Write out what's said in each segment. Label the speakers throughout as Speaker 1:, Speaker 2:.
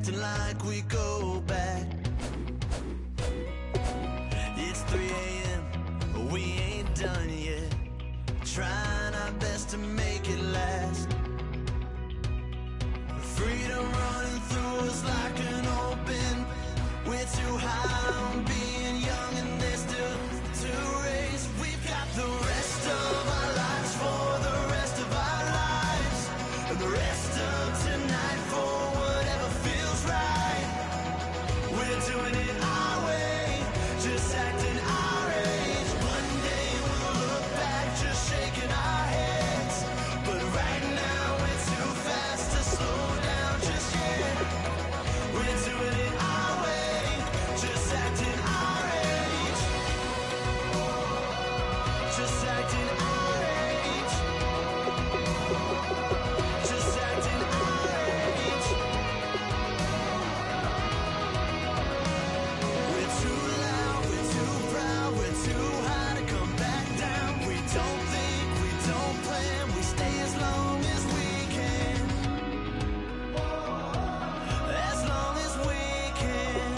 Speaker 1: acting like we go back. It's 3 a.m., we ain't done yet, trying our best to make it last. Freedom running through us like an open. We're too high on being young and there's still to race. We've got the rest of our lives for the rest of our lives, and the rest of tonight for whatever feels right. We're doing it our way, just acting our age. One day we'll look back just shaking our heads, but right now we're too fast to slow down just yet. We're doing it our way, just acting our age, just acting our age, just acting our age. We're too loud, we're too proud, we're too high to come back down. We don't think, we don't plan, we stay as long as we can, as long as we can.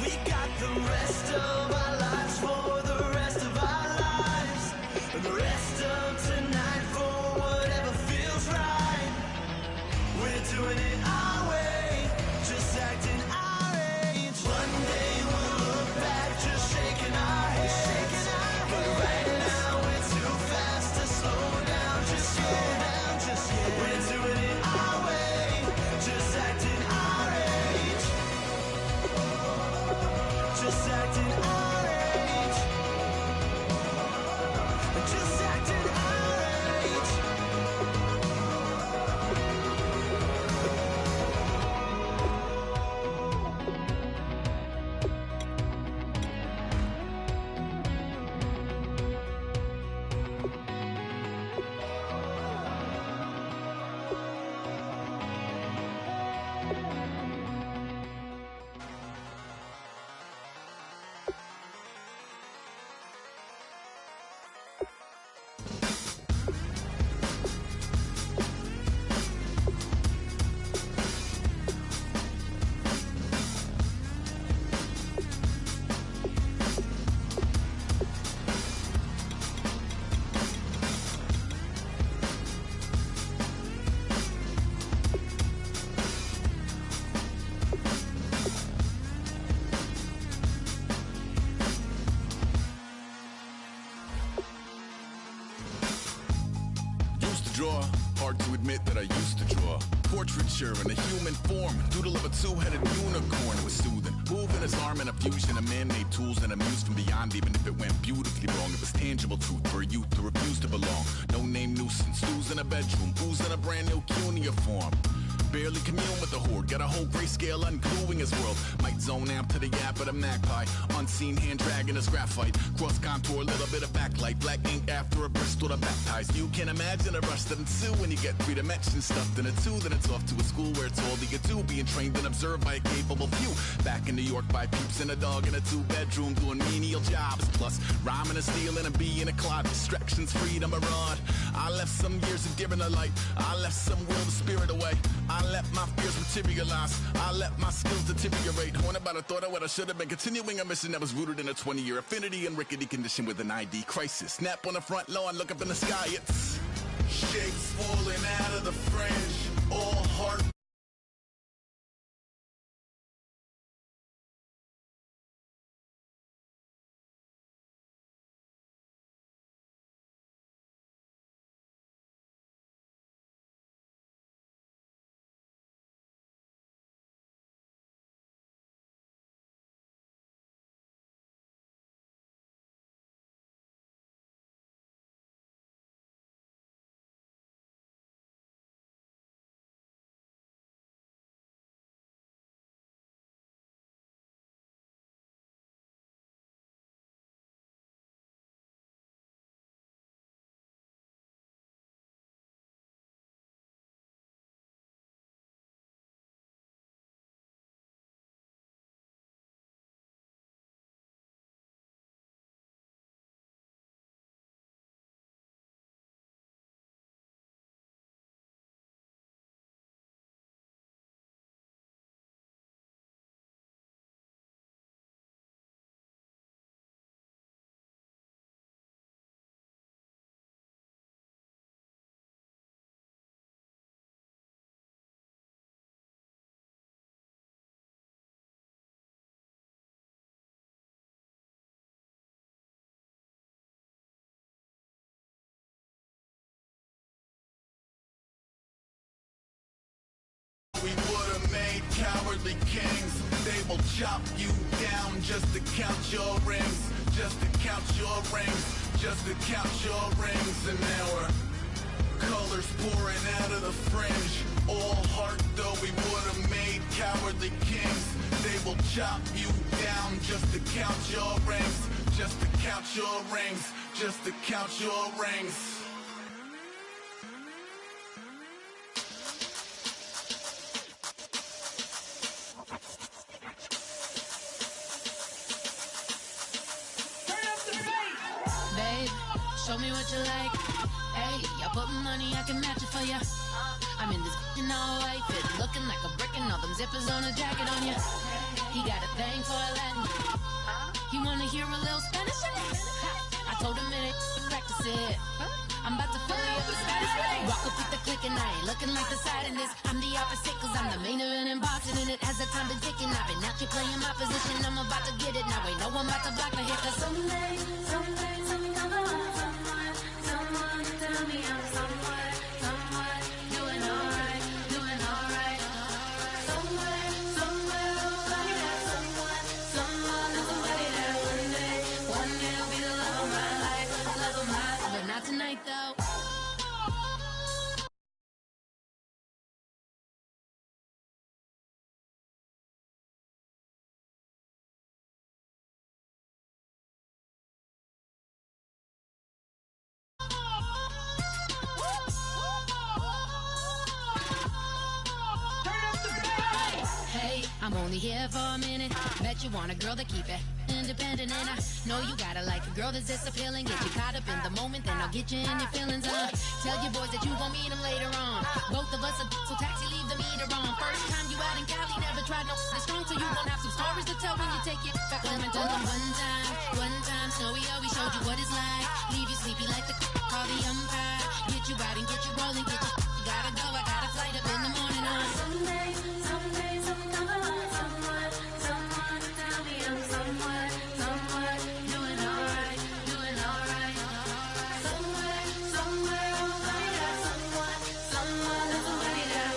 Speaker 1: We got the rest of our lives for the rest of our lives, and the rest of tonight for whatever feels right. We're doing it our way, just acting our age. One day we'll look back just shaking our heads, but right now we're too fast to slow down just yet. We're doing it our way, just acting our age, just acting our age, just acting our age.
Speaker 2: Used to draw, hard to admit that I used to draw. Portraiture in a human form, doodle of a two-headed unicorn. It was soothing, moving his arm in a fusion of man-made tools and amused from beyond. Even if it went beautifully wrong, it was tangible truth for a youth who refused to belong. No name nuisance, who's in a bedroom, who's in a brand new cuneiform. Barely commune with the horde, got a whole grayscale ungluing his world. Might zone amp to the yap of the magpie, unseen hand dragging his graphite. Cross contour, little bit of backlight, black ink after a Bristol to baptize. You can imagine a rush that ensue when you get three dimensions stuffed in a two. Then it's off to a school where it's all that you do, being trained and observed by a capable few. Back in New York by peeps and a dog in a two-bedroom doing menial jobs. Plus rhyming and stealing and being a clod, distractions, freedom, a rod. I left some years of giving a light, I left some will the spirit away. I let my fears materialize, I let my skills deteriorate. Haunted by the thought of what I should have been, continuing a mission that was rooted in a 20-year affinity and rickety condition with an ID crisis. Snap on the front lawn, look up in the sky, it's shapes falling out of the fringe, all heart We would have made cowardly kings. They will chop you down just to count your rings. Just to count your rings. Just to count your rings. And now we're colors pouring out of the fringe. All heart though we would have made cowardly kings. They will chop you down just to count your rings. Just to count your rings. Just to count your rings.
Speaker 3: Babe, show me what you like. Hey, I put money, I can match it for ya. I'm in this in all white fit, looking like a brick and all them zippers on a jacket on ya. He got a thing for a Latin. He wanna hear a little Spanish in it. I told him it ain't practice it. I'm about to fill you up with Spanish. Walk up with the click and I ain't looking like the side in this. I'm the opposite cause I'm the main event and boxing in it. As the time been ticking, I've been out here playing my position. I'm about to get it now. Ain't no one about to block my hit. Cause someday, someone come along. Someone tell me I'm someone doing alright, doing alright. Somewhere, somebody that someone is somebody that one day will be the love of my life, love of my life. But not tonight though. Hey, I'm only here for a minute. Bet you want a girl to keep it independent, and I know you gotta like a girl that's this appealing. Get you caught up in the moment, then I'll get you in your feelings. Tell your boys that you gon' meet them later on. Both of us are so taxi, leave the meter on. First time you out in Cali, never tried no strong, so you gon' have some stories to tell when you take it back home and tell them one time, Snowy always showed you what it's like. Leave you sleepy like the call the umpire. Get you out and get you rolling, get you gotta go. I got a flight up in the morning on someday, someone come along. Someone tell me I'm someone doing alright, doing alright. Somewhere, somebody that someone is somebody that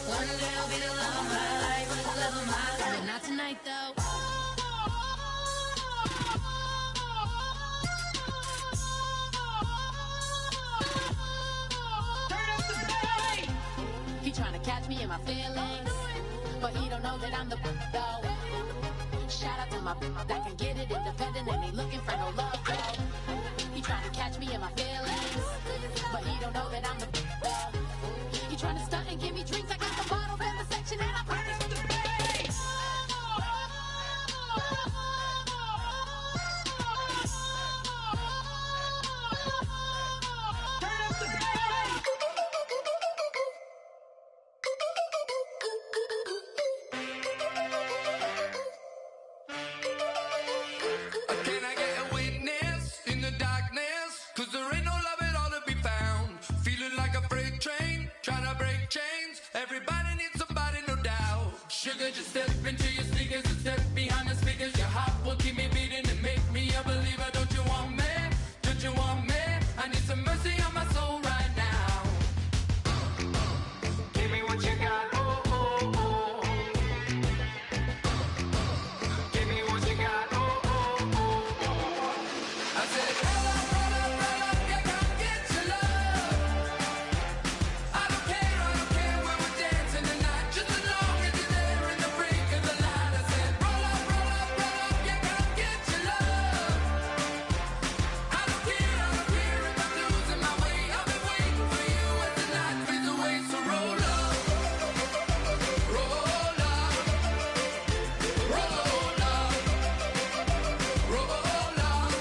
Speaker 3: one day will be the love of my life, love of my life. But not tonight though. He tryna catch me in my feelings, but he don't know that I'm the though. Shout out to my that can get it independent and ain't looking for no love though. He tryna catch me in my feelings, but he don't know that I'm the though. He tryna stunt and give me drinks. I got the bottles in the section and I promise to pay.
Speaker 1: Can I get a witness in the darkness? Cause there ain't no love at all to be found. Feeling like a freight train, trying to break chains. Everybody needs somebody, no doubt. Sugar, just step into your sneakers and step behind the speakers. Your heart will keep me beating and make me a believer. Don't you want me? Don't you want me? I need some mercy on my soul right now. Give me what you got, oh, oh, oh. Give me what you got, oh, oh, oh. I said, roll up, yeah, come get your love. I don't care where we're dancing tonight, just as long as you're there in the brink of the light. I said, roll up, yeah, come get your love. I don't care if I'm losing my way. I've been waiting for you as the night fades away. So roll up, roll up, roll up, roll up.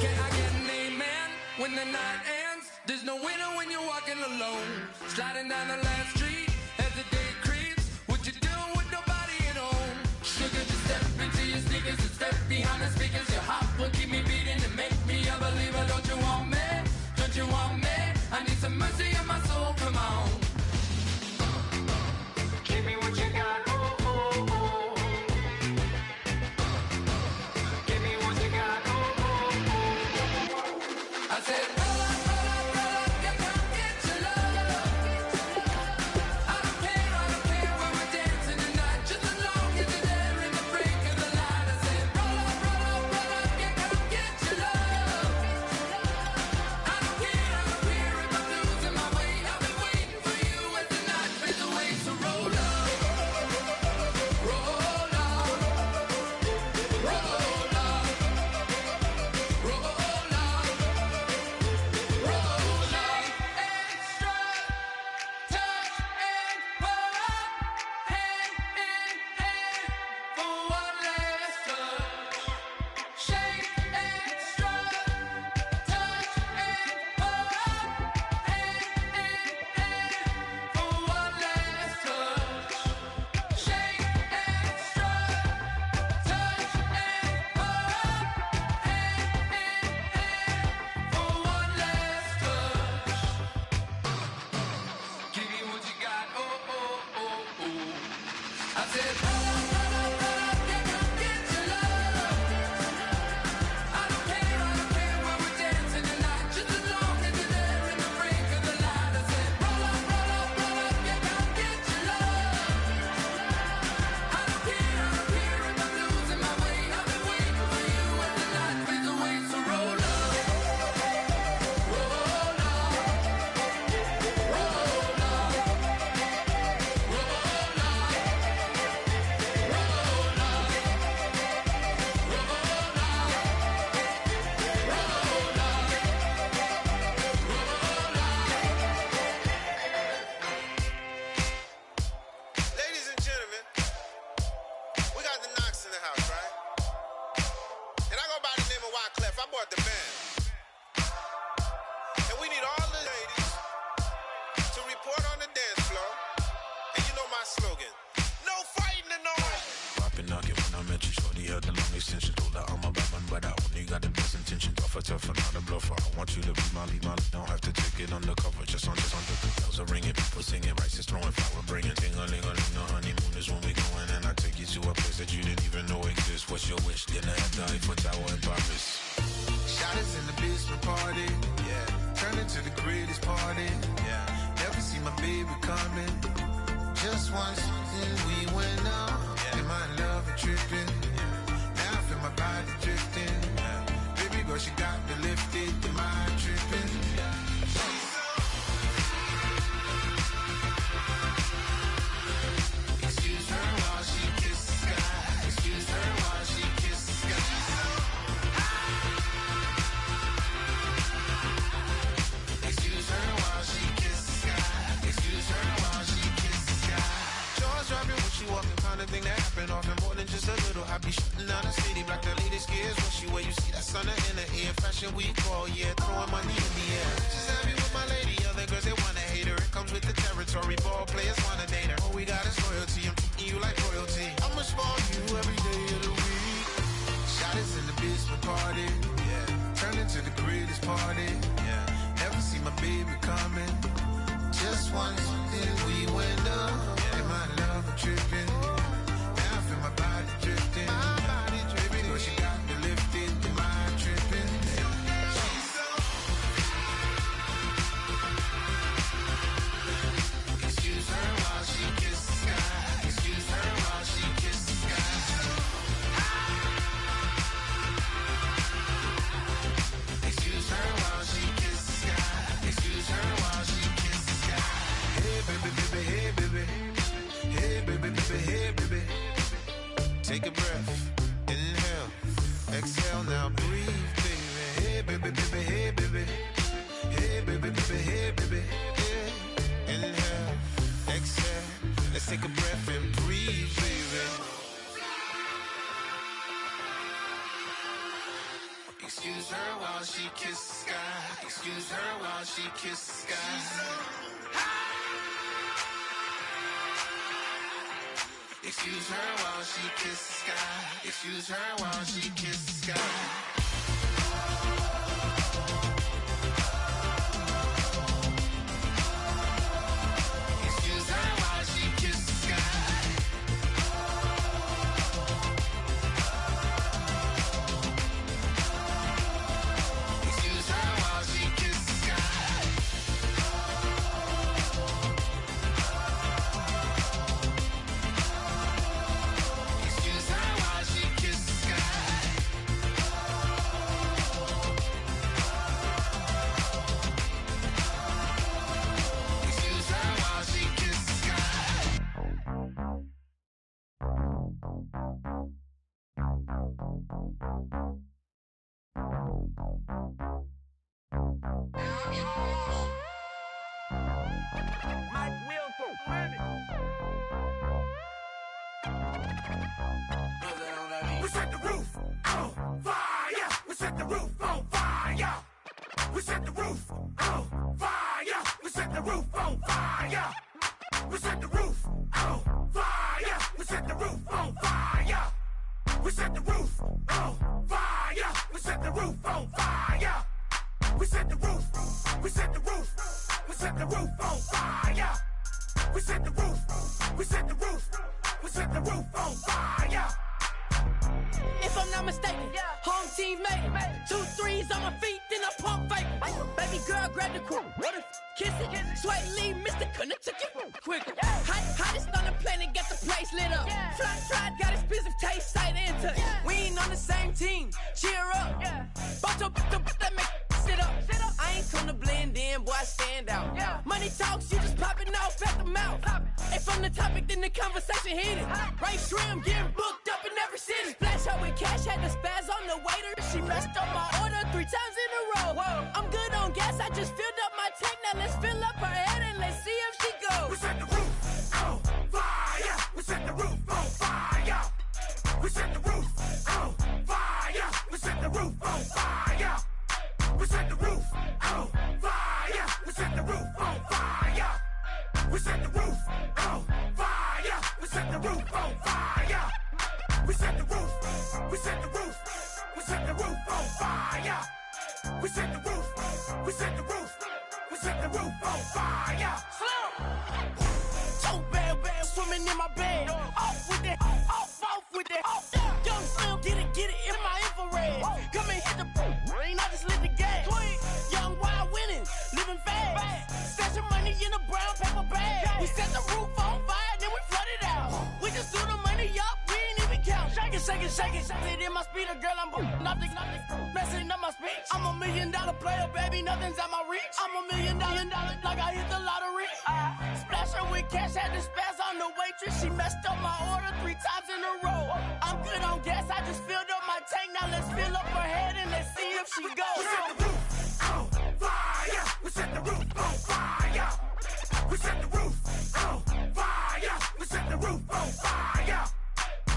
Speaker 1: Can I get an amen when the night ends? There's no winner when you're walking alone. Sliding down the last street as the day creeps. What you doing with nobody at home? Sugar, just step into your sneakers and step behind the speakers. Your heart will keep me beating and make me a believer. Don't you want me? Don't you want me? I need some mercy on my soul, come on. Give me what you got, oh, oh, oh. Give me what you got, oh, oh, oh. I said, roll up, yeah, come get your love. I said, roll up, roll up, roll up, yeah, come get your love. I don't care where we're dancing tonight, just as long as you're there in the brink of the light. I said, roll up, roll up, roll up, yeah, come get your love. I don't care if I'm losing my way. I've been waiting for you as the night fades away. So roll up, roll up, roll up, roll
Speaker 4: Ladies and gentlemen, we got the Knox in the house, right? And I go by the name of Wyclef. I bought the band. And we need all the ladies to report on the dance floor. And you know my slogan, no fighting in the hall.
Speaker 5: Popping knock it when I met you, shorty had the long extension. Told her I'm a bad man, but I only got the best intention. Tougher, not a bluffer. I want you to be my lead, don't have to take it undercover. Just on the bells are ringing, people singing, rice is throwing, flower bringing. Ting-a-ling-a-ling, the honeymoon is when we going. And I take you to a place that you didn't even know exists. What's your wish? Dinner at the Eiffel Tower in Paris.
Speaker 4: Shot us in the basement party, yeah. Turn into the greatest party, yeah. Never see my baby coming. Just once, then we went up, yeah. And my love a tripping, yeah. Now I feel my body drifting, yeah. Baby girl, she got me lifted, the mind tripping, yeah. Excuse her while she kisses the sky. Excuse her while she kisses the sky. Excuse her while she kisses the sky. Excuse her while she kisses the sky. Jaws dropping when she walking, kind of thing that happen often. More than just a little happy shooting down the city. Black the latest gears when she wear. You see that sun in the air. Fashion week all year, throwing money in the air. She's happy with my lady. Other girls they wanna hate her. It comes with the territory. Ball players wanna date her. All we got is loyalty. I'm treating you like royalty. I'ma spoil you every day of the week. Shot us in the basement party, yeah. Turn into the greatest party, yeah. Never see my baby coming. Just once, then we went up, yeah. And my love a tripping. Now I feel my body drifting. My body dripping. Girl, she got me lifted, the mind tripping. She's so. Excuse her while she kisses the sky. Excuse her while she kisses the sky. Excuse her while she kisses the sky. Excuse her while she kisses the sky. Hey baby, baby, hey baby. Hey baby, baby, hey baby. Take a breath, inhale, exhale, now breathe, baby. Hey baby, baby, hey baby. Hey baby, baby, hey baby. Yeah. Inhale, exhale, let's take a breath and breathe, baby. Excuse her while she kisses the sky. Excuse her while she kisses the sky. Excuse her while she kisses the sky. Excuse her while she kisses the sky. Excuse her while she kisses the sky. Excuse her while she kisses the sky. Excuse her while she kisses the sky. Excuse her while she kisses the sky.
Speaker 1: We set the roof on fire. We set the roof on fire. We set the roof on fire. We set the roof on fire. We set the roof on fire. We set the roof on fire. We set the roof on fire. We set the roof on fire. We set the roof. We set the roof. We set the roof on fire. We set the roof. We set the roof. We set the roof on fire.
Speaker 6: If I'm not mistaken, home team made it. 2 3s on my feet, then I pump fake. Baby girl, grab the crew. Kiss it, sweat lead, Mr. Couldn't took it quicker. Hottest on the planet, got the place lit up. Fly, got expensive taste, sight and touch. We ain't on the same team, cheer up. Bunch of that make sit up. I ain't come to blend in, boy, I stand out. Money talks, you just popping off at the mouth. If from the topic, then the conversation heated. Right shrimp, getting booked up in every city. Splash out with cash, had the spaz on the waiter. She messed up my order 3 times in a row. I'm good on gas, I just filled up my tank. Now let's fill up her head and let's see if she goes.
Speaker 1: We set the roof on fire. We set the roof on fire. We set the roof on fire. We set the roof on fire. We set the roof on fire. We set the roof on fire. We set the roof on fire. We set the roof on fire. We set the roof. We set the roof. We set the roof on fire. We set the roof. We set the roof. We set the roof on fire.
Speaker 6: So bad, swimming in my bed. Off with that, off with that. Young Slim, get it in my infrared. Come and hit the rain, I just lit the gas. Young wild winning, living fast. Stash your money in a brown paper bag. We set the roof on fire, then we flood it out. We just threw the money up, we ain't even count. Shake it, shake it, shake it. It in my speeder, girl, I'm nothing, messing up my speech. I'm $1 million player, baby, nothing's at my reach. I'm $1 million, like I hit the lottery. Splash her with cash, had the spaz on the waitress. She messed up my order 3 times in a row. I'm good on gas, I just filled up my tank. Now let's fill up her head and let's see if she goes.
Speaker 1: We set the roof on fire. We set the roof on fire. We set the roof on fire. We set the roof on fire.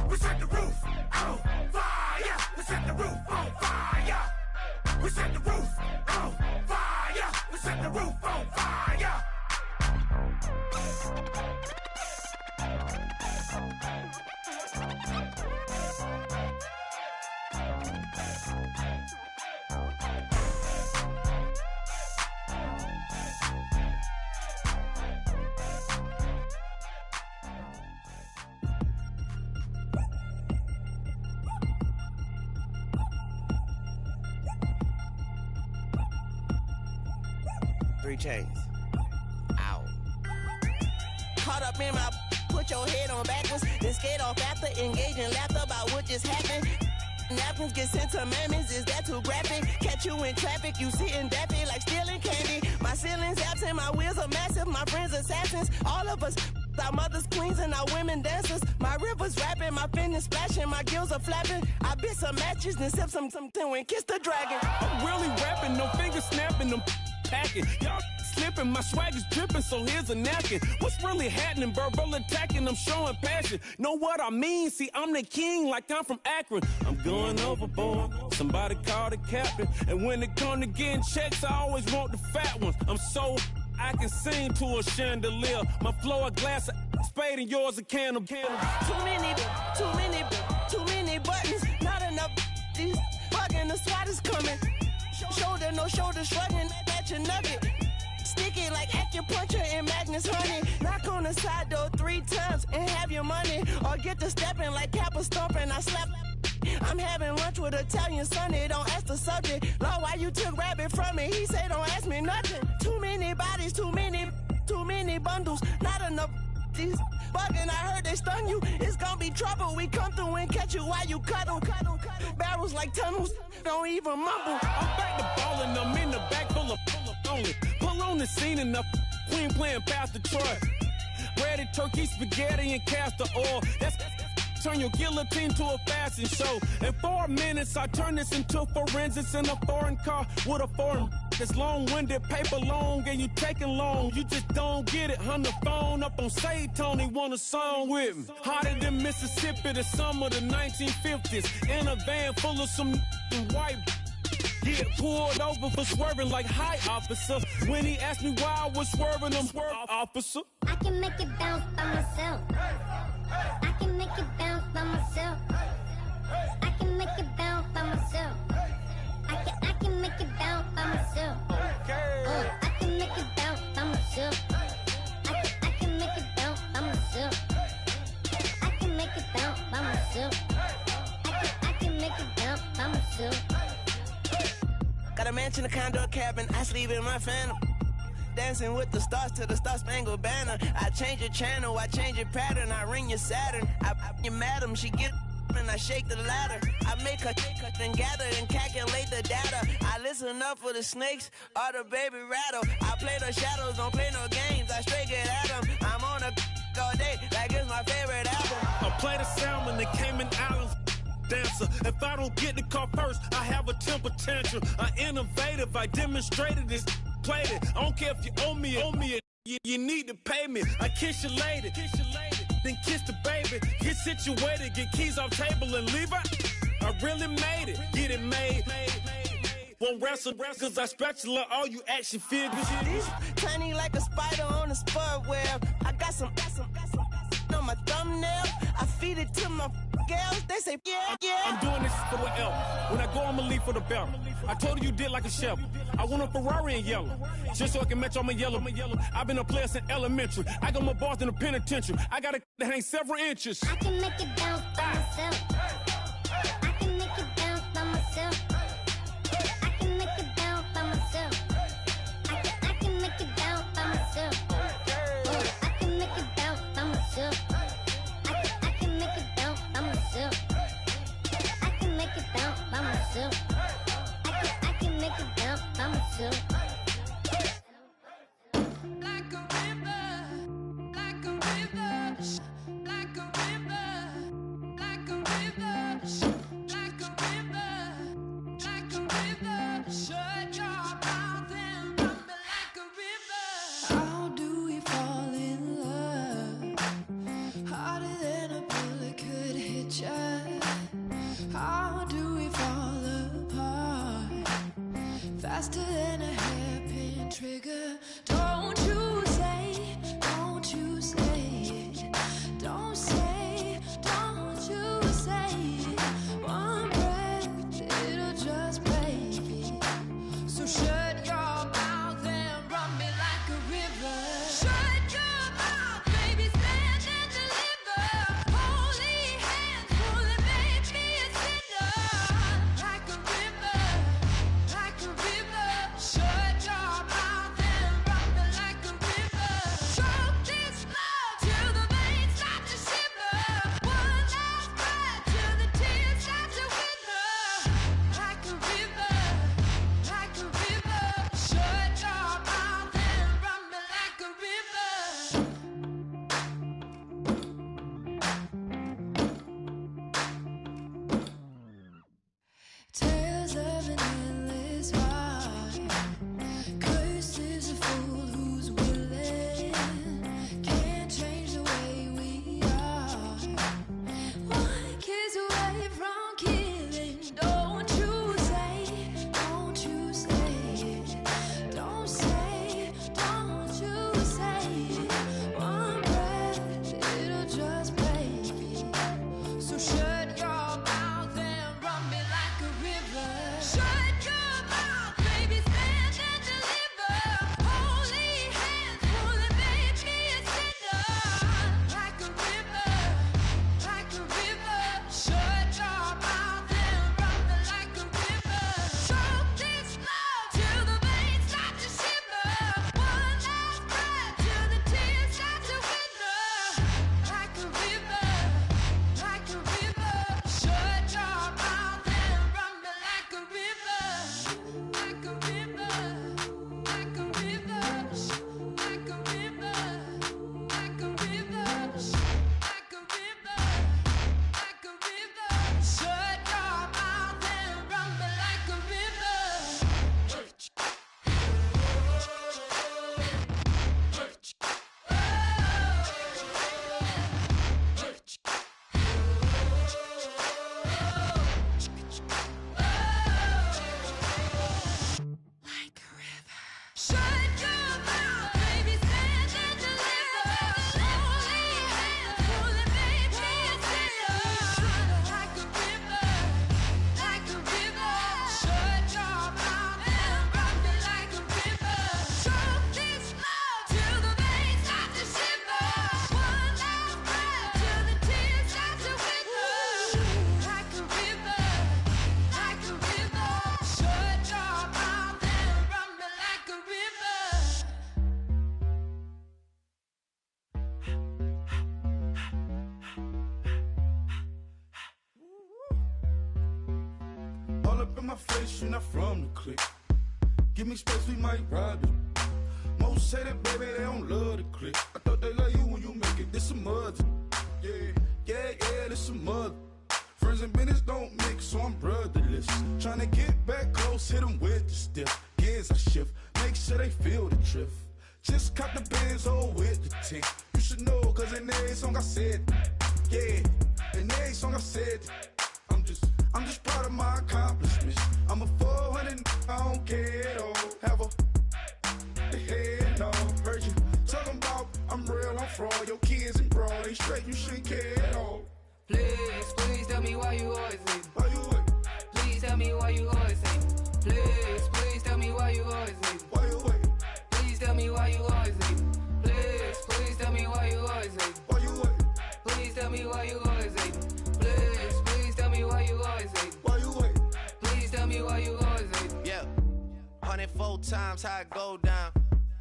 Speaker 1: We set the roof on fire. We set the roof on fire. We set the roof on fire. We set the roof on fire.
Speaker 6: 3 chains. Ow. Caught up in my, put your head on backwards, then skate off after engaging laughter about what just happened. Napkins get sent to mammies, is that too graphic? Catch you in traffic, you sitting dappy like stealing candy. My ceilings absent, my wheels are massive, my friends assassins. All of us, our mothers queens and our women dancers. My rivers rapping, my fingers splashing, my gills are flapping. I bit some matches, then sip something and kiss the dragon.
Speaker 7: I'm really rapping, no fingers snapping, them packing. Y'all slipping, my swag is dripping, so here's a napkin. What's really happening? Verbal attacking, I'm showing passion. Know what I mean? See, I'm the king, like I'm from Akron. I'm going overboard. Somebody call the captain. And when it come to getting checks, I always want the fat ones. I'm so I can sing to a chandelier. My flow a glass of spade and yours a can of candle.
Speaker 6: Too many buttons, not enough. These bugging, the SWAT is coming. Shoulder, no shoulder, shrugging at your nugget. Sticky like acupuncture and Magnus honey. Knock on the side door 3 times and have your money. Or get to stepping like Kappa stomping. I slap. I'm having lunch with Italian Sonny. Don't ask the subject. Lord, why you took rabbit from me? He say don't ask me nothing. Too many bodies, too many bundles. Not enough. These bugging, I heard they stun you. It's gonna be trouble. We come through and catch you while you cuddle. Barrels like tunnels. Don't even mumble.
Speaker 7: I'm back to ballin', I'm in the back full of only. Pull on the scene and the queen playing Pastor Troy. Breaded turkey, spaghetti, and castor oil. That's turn your guillotine to a fashion show. In 4 minutes, I turn this into forensics in a foreign car with a foreign. It's long-winded, paper long, and you taking long. You just don't get it. On the phone up on Say Tony, want a song with me. Hotter than Mississippi, the summer of the 1950s. In a van full of some white. Get pulled over for swerving like hi, officer. When he asked me why I was swerving, I'm swerve, officer.
Speaker 8: I can make it bounce by myself. I can make it bounce by myself. I can make it bounce by myself. I can make it bounce by myself. I can make it bounce by myself. I can make it bounce by myself. I
Speaker 6: mansion, a condo, a cabin, I sleep in my phantom. Dancing with the stars to the Star-Spangled Banner. I change your channel, I change your pattern, I ring your Saturn. I your madam, she get and I shake the ladder. I make her and gather and calculate the data. I listen up for the snakes or the baby rattle. I play the shadows, don't play no games, I straight get at them. I'm on a all day, like it's my favorite album.
Speaker 7: I play the salmon, the Cayman Islands dancer. If I don't get the car first, I have a temper tantrum. I innovative, I demonstrated this, played it. I don't care if you owe me it. You need to pay me. I kiss your lady, then kiss the baby. Get situated, get keys off table and leave her. I really made it, get it made. Won't wrestle, cause I spatula all you action figures.
Speaker 6: Tiny like a spider on a spud web. I got some on my thumbnail. I feed it to my girls. They say, yeah.
Speaker 7: I'm doing this for the L. When I go, I'ma leave for the belt. I told her you did like a shovel. I want a Ferrari in yellow, just so I can match all my yellow. I've been a player since elementary. I got my bars in the penitentiary. I got a that hang several inches.
Speaker 8: I can make it bounce by myself. I can make it bounce by myself. I can make it bounce by myself. I can make it bounce by myself. I can make it bounce by myself. I can make it bounce by myself. I can make it bounce by myself. I can make it bounce by myself.
Speaker 3: Like a river, like a river, like a river, like a river, like a river,
Speaker 9: my face, you're not from the clique. Give me space, we might rob it. Most say that, baby, they don't love the clique. I thought they love you when you make it. This some mother. Yeah, this some mother. Friends and business don't mix, so I'm brotherless. Tryna get back close, hit them with the stiff. Gears I shift, make sure they feel the drift. Just caught the Benz, oh, with the tint. You should know, cause in every song I said, yeah, in every song I said, I'm just proud of my accomplishments. I'm a 400, I don't care at all. Have a head, no, heard you talking about I'm real, I'm fraud. Your kids and broad, they straight, you shouldn't care at all.
Speaker 10: Please tell me why you always leave.
Speaker 9: Why you wait?
Speaker 10: Please tell me why you always leave. Please tell me why you always leave.
Speaker 9: Why you wait?
Speaker 10: Please tell me why you always leave. Please tell me why you always leave.
Speaker 9: Why you wait?
Speaker 10: Please tell me why you always leave. Please tell me why you always leave.
Speaker 9: Why you wait?
Speaker 10: Please tell me why you always leave.
Speaker 11: Yeah, 104 times how it go down.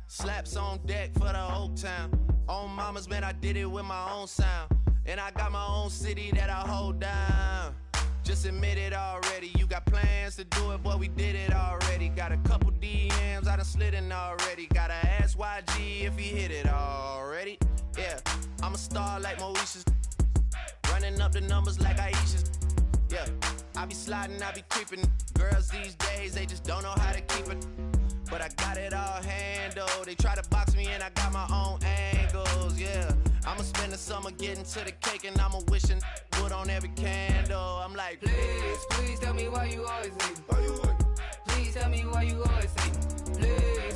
Speaker 11: Slaps on deck for the whole town. On mamas, man, I did it with my own sound. And I got my own city that I hold down. Just admit it already. You got plans to do it, boy, we did it already. Got a couple DMs, I done slid in already. Gotta ask YG if he hit it already. Yeah, I'm a star like Moesha's. Running up the numbers like Aisha's. Yeah, I be sliding, I be creeping. Girls these days, they just don't know how to keep it. But I got it all handled. They try to box me and I got my own angles, yeah. I'ma spend the summer getting to the cake and I'ma wishing wood on every candle. I'm like,
Speaker 10: please tell me why you always leave.
Speaker 9: Why you wait?
Speaker 10: Please tell me why you always leave.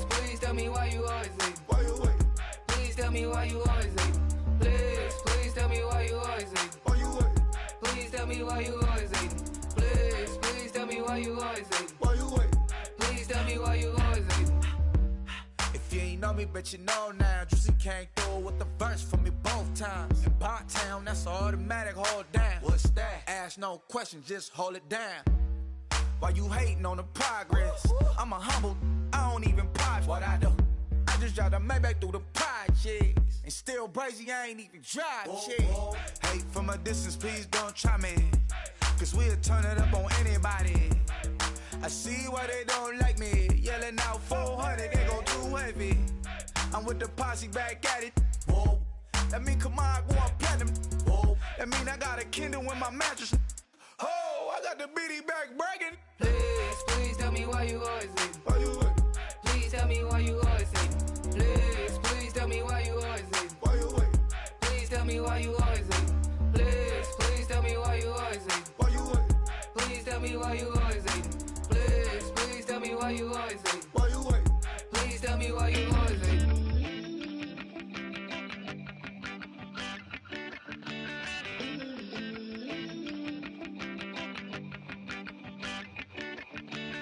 Speaker 10: Please tell me why you always leave.
Speaker 9: Why you wait?
Speaker 10: Please tell me why you always leave. Please tell me why you always leave.
Speaker 9: Why you wait?
Speaker 10: Please tell me why you always leave. Please tell me why you always leave.
Speaker 9: Why you wait?
Speaker 10: Please tell me why you always leave.
Speaker 12: If you ain't know me, but you know now. Juicy came through with the verse for me both times. In Bot Town, that's automatic, hold down. What's that? Ask no question, just hold it down. Why you hating on the progress? I'm a humble, I don't even pop what I do. I just drive the Maybach through the projects. And still brazy, I ain't even drive shit. Hate from a distance, please don't try me. Cause we'll turn it up on anybody. I see why they don't like me. Yelling out 400, they go too heavy. I'm with the posse back at it. Whoa. That mean come on, go on platinum. Whoa. That mean I got a Kindle in my mattress. Oh, I got the BD back bragging.
Speaker 10: Please tell me why you always leave.
Speaker 9: Why you wait?
Speaker 10: Please tell me why you always leave. Please tell me why you always leave.
Speaker 9: Why you wait?
Speaker 10: Please tell me why you always leave. Please tell me why you always leave.
Speaker 9: Why you wait?
Speaker 10: Please tell me why you always leave. Please tell me why you always leave.
Speaker 9: Why you wait?
Speaker 10: Please tell me why you always leave.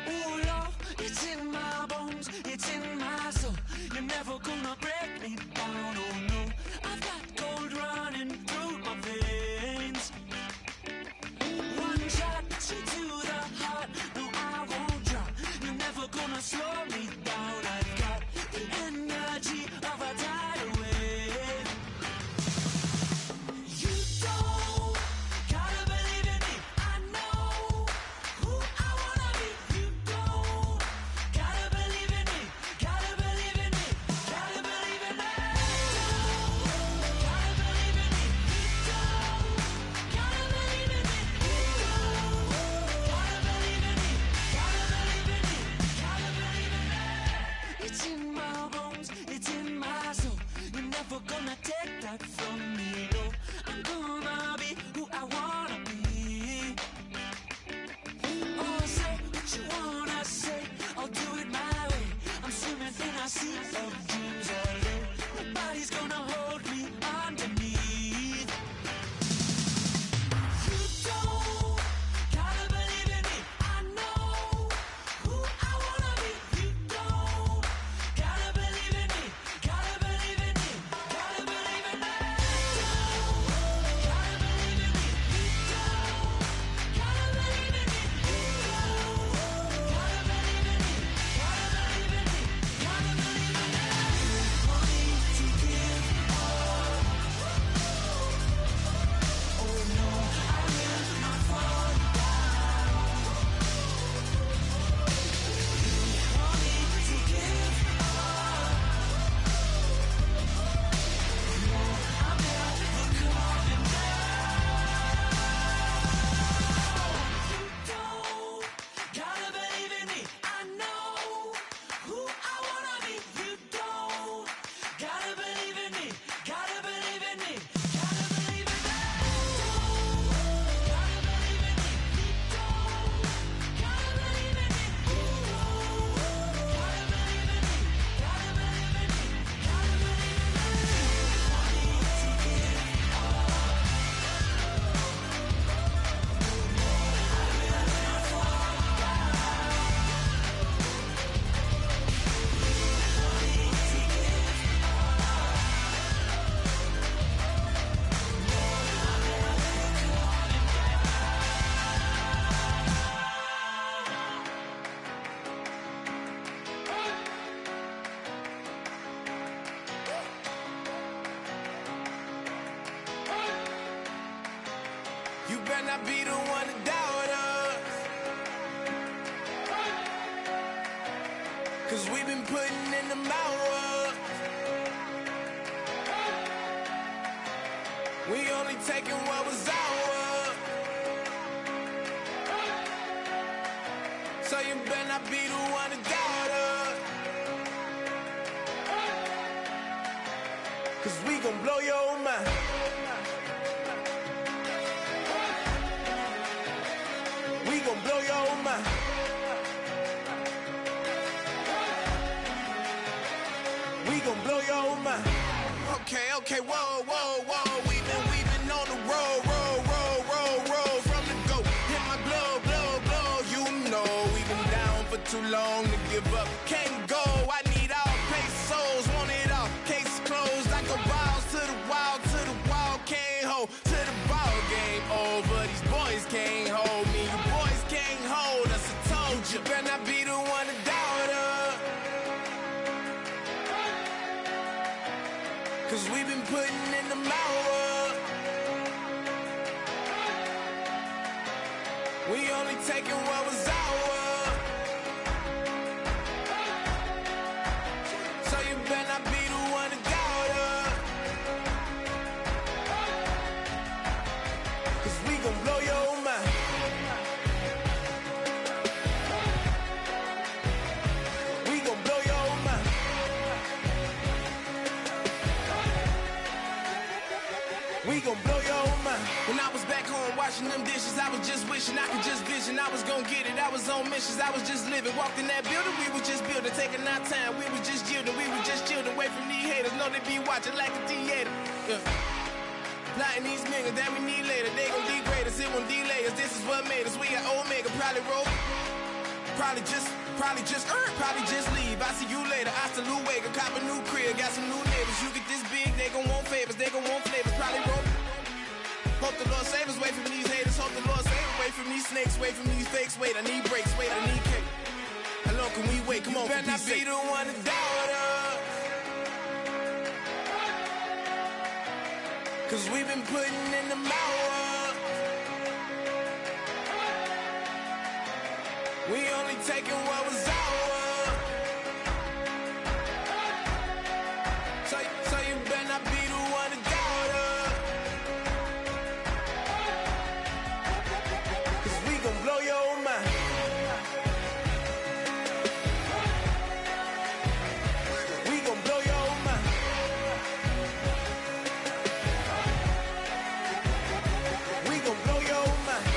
Speaker 1: Ooh, love, it's in my bones, it's in my soul. You're never gonna break me down, oh no. I've got gold running through my veins. One shot to the heart, no, I won't drop. You're never gonna slow me down. I've got the energy of a tidal wave. You don't gotta believe in me. I know who I wanna be. You don't gotta believe in me. Gotta believe in me. Gotta believe in me. Gotta believe in me. You don't gotta believe in me. You don't gotta believe in me. Gotta believe in me. Gotta believe in me. It's in my bones. It's in my soul. You're never gonna take that from me. No, I'm gonna be who I wanna be. Oh, say what you wanna say. I'll do it my way. I'm swimming in a sea of dreams all day. Nobody's gonna hold me underneath. You don't gotta believe in me. I know who I wanna be. You don't gotta believe in me. Gotta believe in me. Gotta believe in me. Gotta
Speaker 11: better not be the one to doubt us. 'Cause we've been putting in the hours. We only taking what was ours. So you better not be the one to doubt us. 'Cause we gon' blow your mind. We gon' blow your mind. We gon' blow your mind. Okay, whoa. We've been on the road from the go. Hit my blow. You know we've been down for too long to give up. Can't go. I need all pesos, want it all. Case closed. I go balls to the wall, can't hold. To the ball game over. These boys can't hold me. You boys can't hold us. I told you. Better not be the one to doubt us. 'Cause we've been putting in the hours. We only taking what was ours. So you better not be the one to doubt us. 'Cause we gon' blow your mind. We gon' blow your mind. We gon' blow your mind. When I was back home washing them dishes, I was just wishing I could just vision. I was gon' get it. I was on missions. I was just living. Walked in that building, we was just building. Taking our time, we was just yielding. We was just chilling. Away from these haters. Know they be watching like a theater. Plotting these niggas that we need later. They gon' degrade us. It won't delay us. This is what made us. We got Omega. Probably roll. Probably just leave. I see you later. I salute Wake. Cop a new crib. Got some new neighbors. You get this big, they gon' want favors. They gon' want flavors. Probably roll. Hope the Lord save us. Wait from these haters. Hope the Lord save us. Wait from these snakes. Wait from these fakes. Wait, I need breaks. Wait, I need cake. How long can we wait? Come on, better not be the one to doubt us. 'Cause we've been putting in the hours. We only taking what was ours. So you better not be the one to doubt us. 'Cause we gon' blow your mind. We gon' blow your mind. We gon' blow your mind.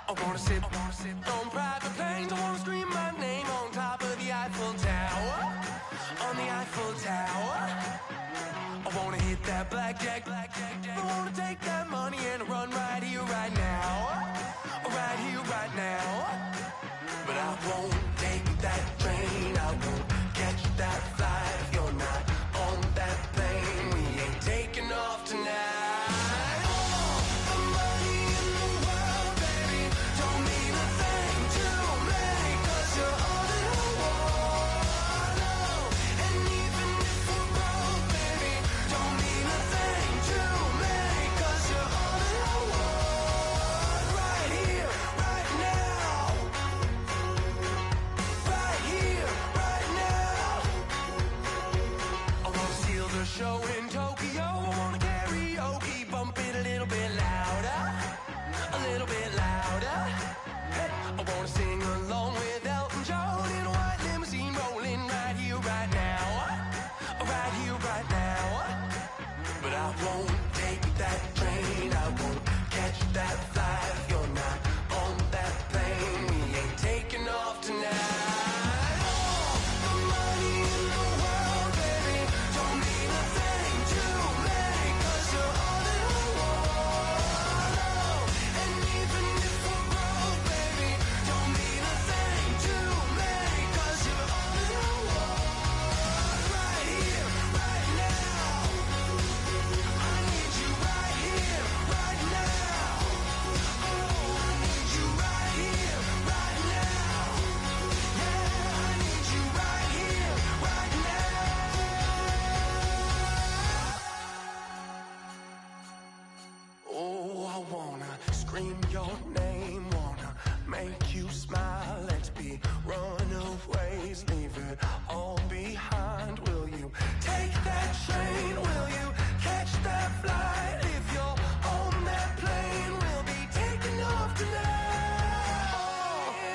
Speaker 6: I wanna sit on private planes. I wanna scream my name on top of the Eiffel Tower. On the Eiffel Tower. I wanna hit that blackjack. I wanna take that money and run right here, right now. Right here, right now. But I won't take that train. I won't catch that flight. If you're not on that plane, we ain't taking off tonight. Show in Tokyo, I wanna karaoke, bump it a little bit louder, a little bit louder. Hey, I wanna sing along with Elton John in a white limousine rolling right here, right now, right here, right now. But I won't take that train, I won't catch that flight. If you're not on that plane, we ain't taking off tonight. Scream your name, wanna make you smile. Let's be runaways, leave it all behind. Will you take that train? Will you catch that flight? If you're on that plane, we'll be taking off tonight.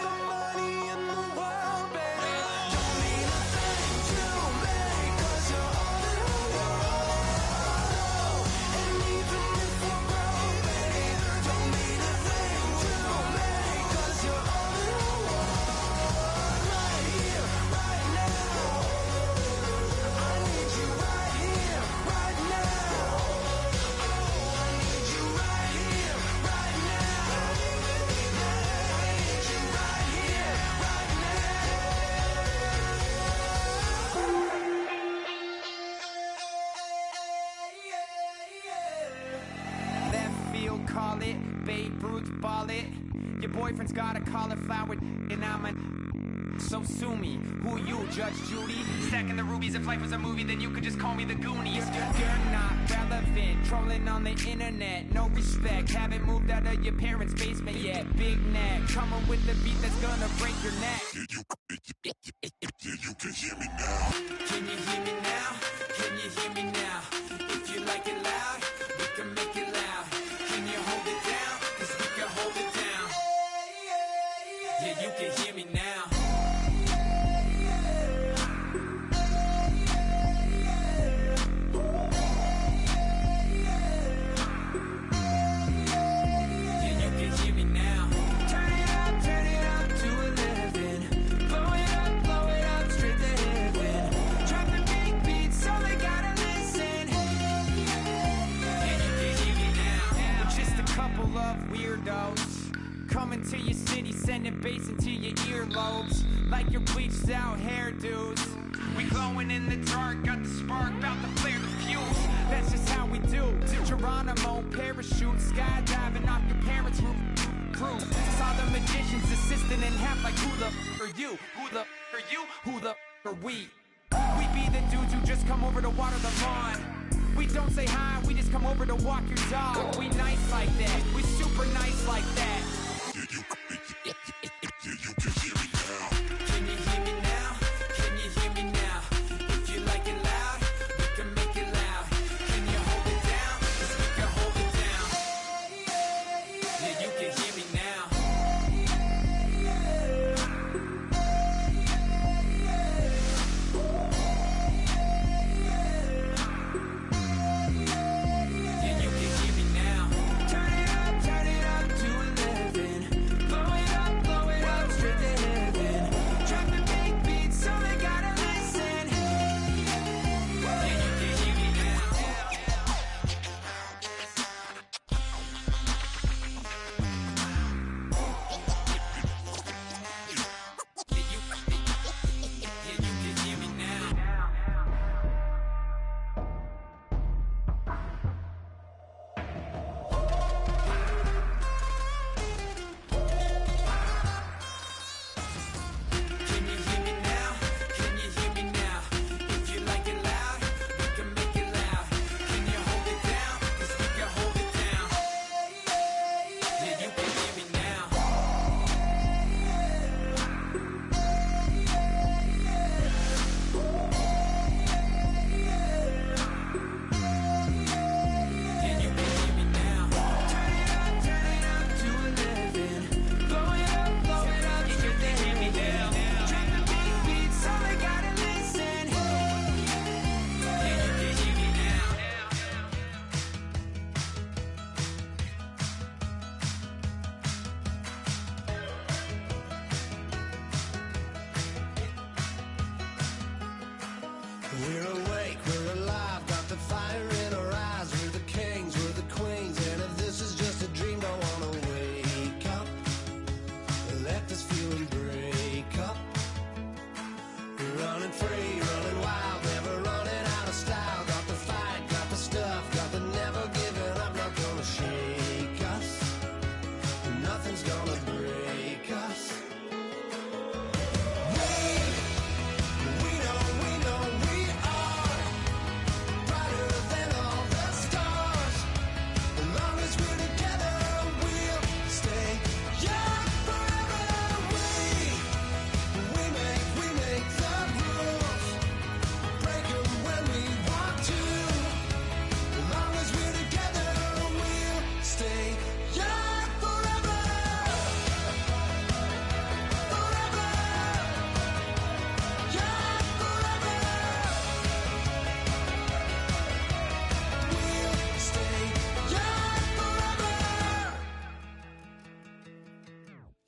Speaker 6: The money in the world, baby, don't mean a thing to me, 'cause you're all in the world. And even if we're broke, baby, don't mean a thing to me, 'cause you're all in the world. Right here, right now. I need you right here, right now. Oh, I need you right here, right now. Yeah, I need you right here, right now. Left field, call it. Babe Ruth, ball it. Your boyfriend's got a cauliflower, and I'm a. So sue me. Who you, Judge Judy? Stacking the rubies. If life was a movie, then you could just call me the Goonies. You're not relevant. Trolling on the internet. No respect. Haven't moved out of your parents' basement yet. Big neck. Coming with the beat that's gonna break your neck.
Speaker 5: You can hear me now.
Speaker 6: Can you hear me now? Can you hear me now? If you like it loud, we can make it loud. Can you hold it down? 'Cause we can hold it down. Yeah, you can hear me now. Yeah, you can hear me now. Turn it up to 11. Blow it up straight to heaven. Drop the big beats so they gotta listen. Yeah, you can hear me now. We're just a couple of weirdos coming to your city, sending bass into your earlobes like your bleached out hairdos. We glowing in the dark, got the spark, bout to flare the fuse. That's just how we do. To Geronimo, parachute, skydiving off your parents' roof. Crew saw the magician's assistant in half like who the are you? Who the are you? Who the are we? We be the dudes who just come over to water the lawn. We don't say hi, we just come over to walk your dog. We nice like that, we super nice like that.
Speaker 5: You can hear me now.
Speaker 6: Can you hear me now? Can you hear me now? If you like it loud, we can make it loud. Can you hold it down? 'Cause we can hold it down. Yeah, you can hear me now. Yeah, you can hear me now. Turn it up to 11.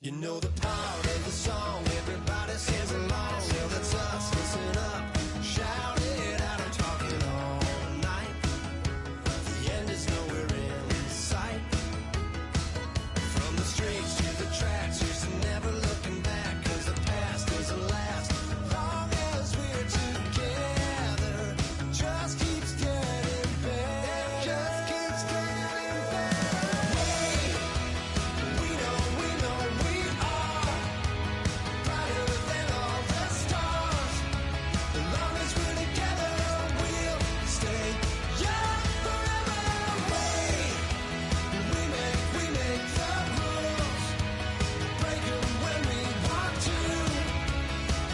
Speaker 1: You know the part of the song everybody sings along. Well, that's us. Listen up, shout it out. I'm talking all night. The end is nowhere in sight. From the streets to the tracks, here's to never looking back. 'Cause the past doesn't last long as we're together. Just keeps getting better. Just keeps getting better. We know we are brighter than all the stars. As long as we're together, we'll stay young forever. We make the rules, break 'em when we want to.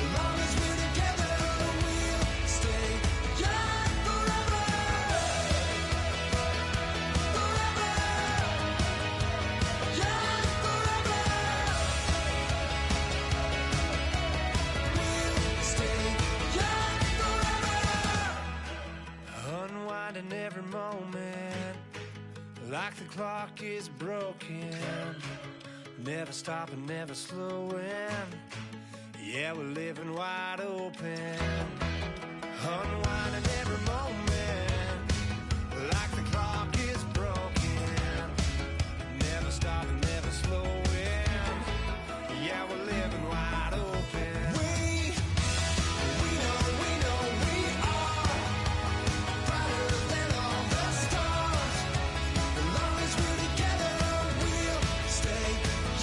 Speaker 1: As long as we're together, we'll stay young forever. Forever. Young forever. We'll stay young forever.
Speaker 4: Unwinding every moment, like the clock is broken. Never stopping, never slowing. Yeah, we're living wide open. Unwinding every moment, like the clock is broken. Never stopping, never slowing. Yeah, we're living wide open.
Speaker 1: We know we are brighter than all the stars. As long as we're together, we'll stay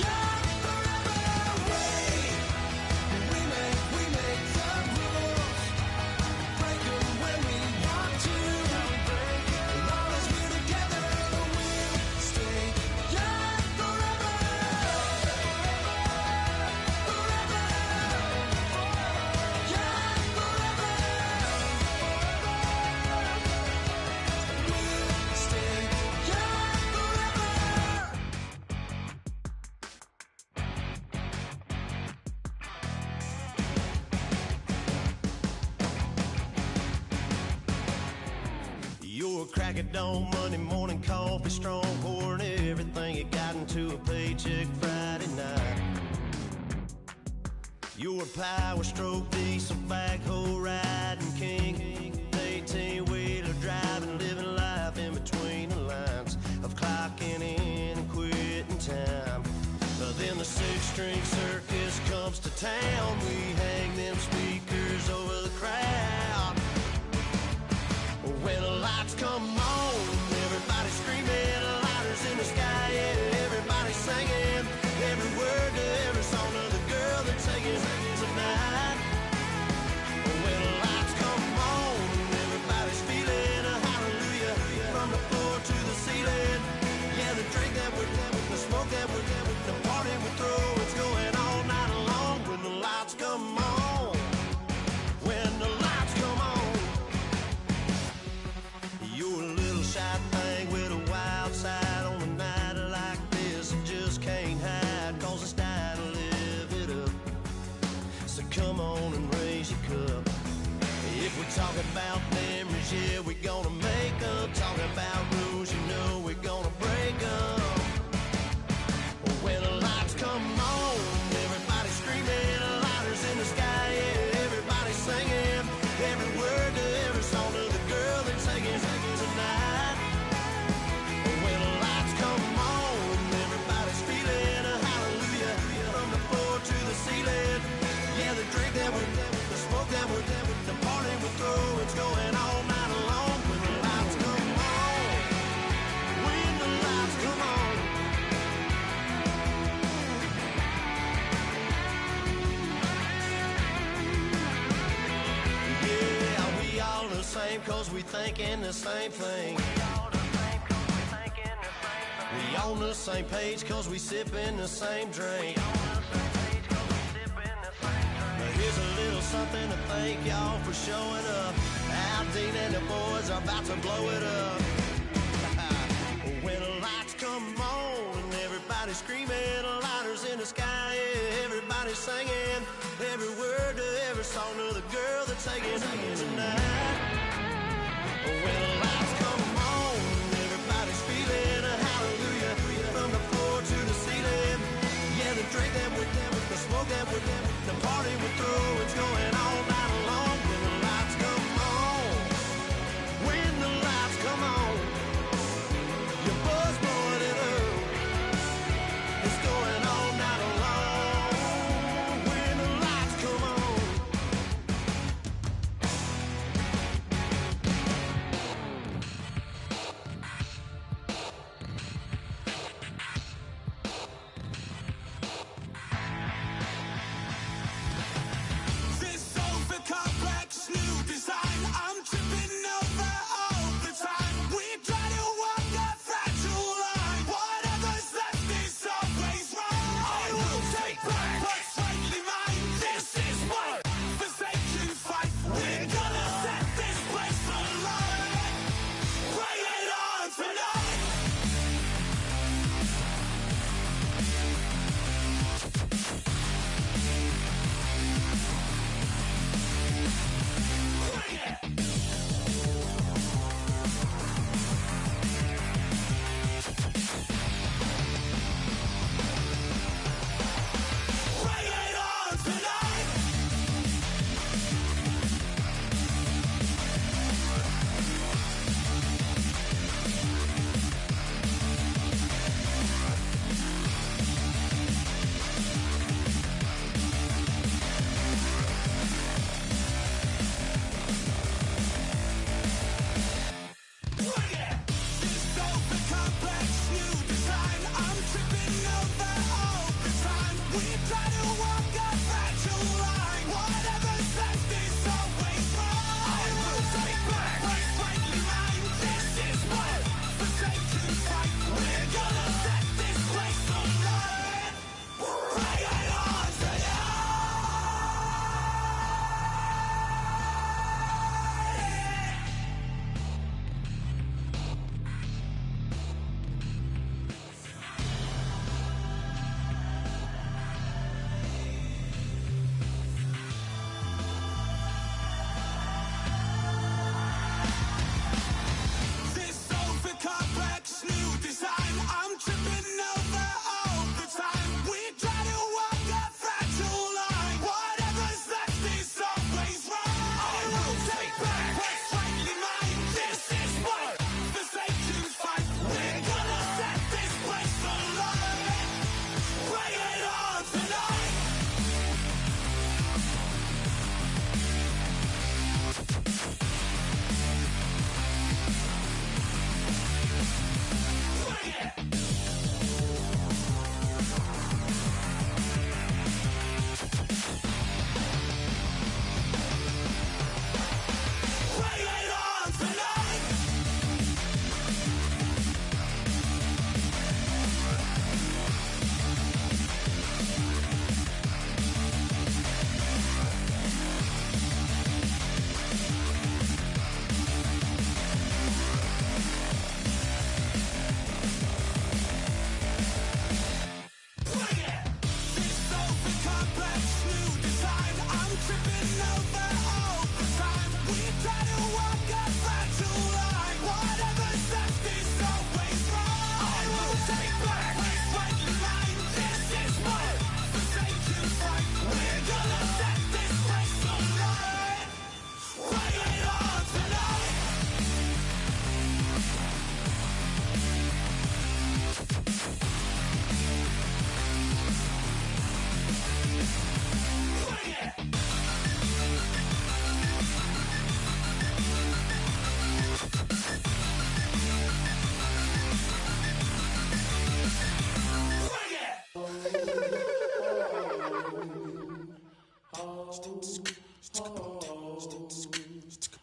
Speaker 1: young forever. We make the rules, break 'em when we want to. As long as we're together, we'll stay young forever. Forever. Young forever. We'll stay young forever.
Speaker 11: You're a crack at dawn, Monday morning coffee, strong, pouring everything you got into a paycheck Friday night. You're a power stroke, diesel backhoe riding king, 18-wheeler driving, living life in between the lines of clocking in and quitting time. But then the six-string circus comes to town. We hang them speakers over the crowd. When the lights come on, everybody screaming, lighters in the sky, yeah, everybody singing, every word to every song of the girl they're taking tonight. When the lights come on, everybody's feeling a hallelujah from the floor to the ceiling. Yeah, the drink that we're the smoke that we're the party we throw, it's going all night long. When the lights come on, when the lights come on. You're a little shy thing with a wild side on a night like this. You just can't hide, 'cause it's time to live it up. So come on and raise your cup. If we're talking about memories, yeah, we're gonna make them. Talking about rules, you know we're gonna break them. When the lights come on, everybody's screaming, lighters in the sky, yeah, everybody's singing, every word to every song of the girl they're taking tonight. When the lights come on, everybody's feeling a hallelujah from the floor to the ceiling. Yeah, the drink that we're the smoke that we're the party we throw, it's going all night long. When the lights come on, when the lights come on. Yeah, we all the same, 'cause we thinking the same thing. We on the same page, 'cause we sipping the same drink. Now here's a little something to thank y'all for showing up. Al Dean and the boys are about to blow it up. When the lights come on and everybody's screaming, lighters in the sky, yeah, everybody's singing, every word to every song of the girl they're taking tonight. When the lights come on, everybody's feeling a hallelujah from the floor to the ceiling. Yeah, the drink that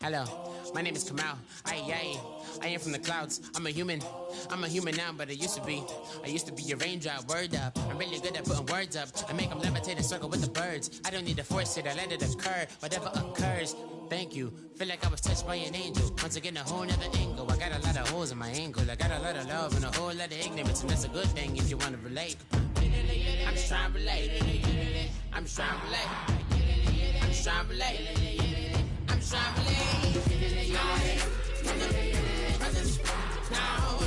Speaker 13: Hello, my name is Kamal. I am from the clouds. I'm a human now, but I used to be a raindrop. Word up, I'm really good at putting words up. I make them levitate and circle with the birds. I don't need to force it, I let it occur. Whatever occurs, thank you. Feel like I was touched by an angel. Once again, a whole nother angle. I got a lot of holes in my angle. I got a lot of love and a whole lot of ignorance, and that's a good thing if you want to relate. I'm just trying to relate. I'm just trying to relate. I'm just trying to relate. I'm just trying to relate. Presence, now,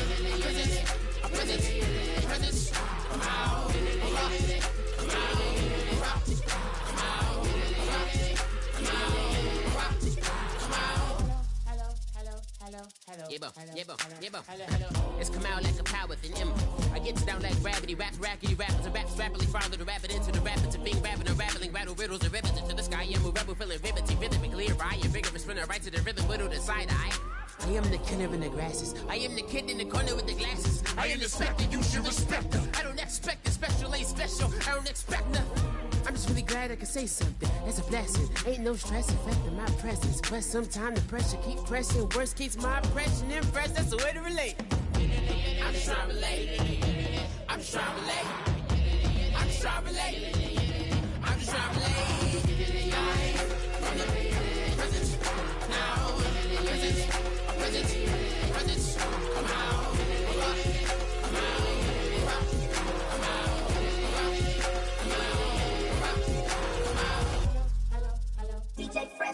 Speaker 13: presence, come out, come It's come out like a power within him. I get down like gravity, rackety rappers and raps rapidly follow the rapid into the rapids of being rapping, unraveling, rattle riddles and rivets into the sky. I'm a rebel, feeling riveting, rhythmically I am vigorous, spinning right to the rhythm, widow to side eye. I am the killer in the grasses. I am the kid in the corner with the glasses. I am the specter, you should respect her. I don't expect the special, ain't special. I don't expect nothing. I'm just really glad I can say something. That's a blessing. Ain't no stress affecting my presence. But sometimes the pressure keep pressing. Worst keeps my impression impressed. That's the way to relate. I'm just trying to relate. I'm just trying to relate. I'm just trying to relate. I'm just trying to relate. From the present now. Presence, come out.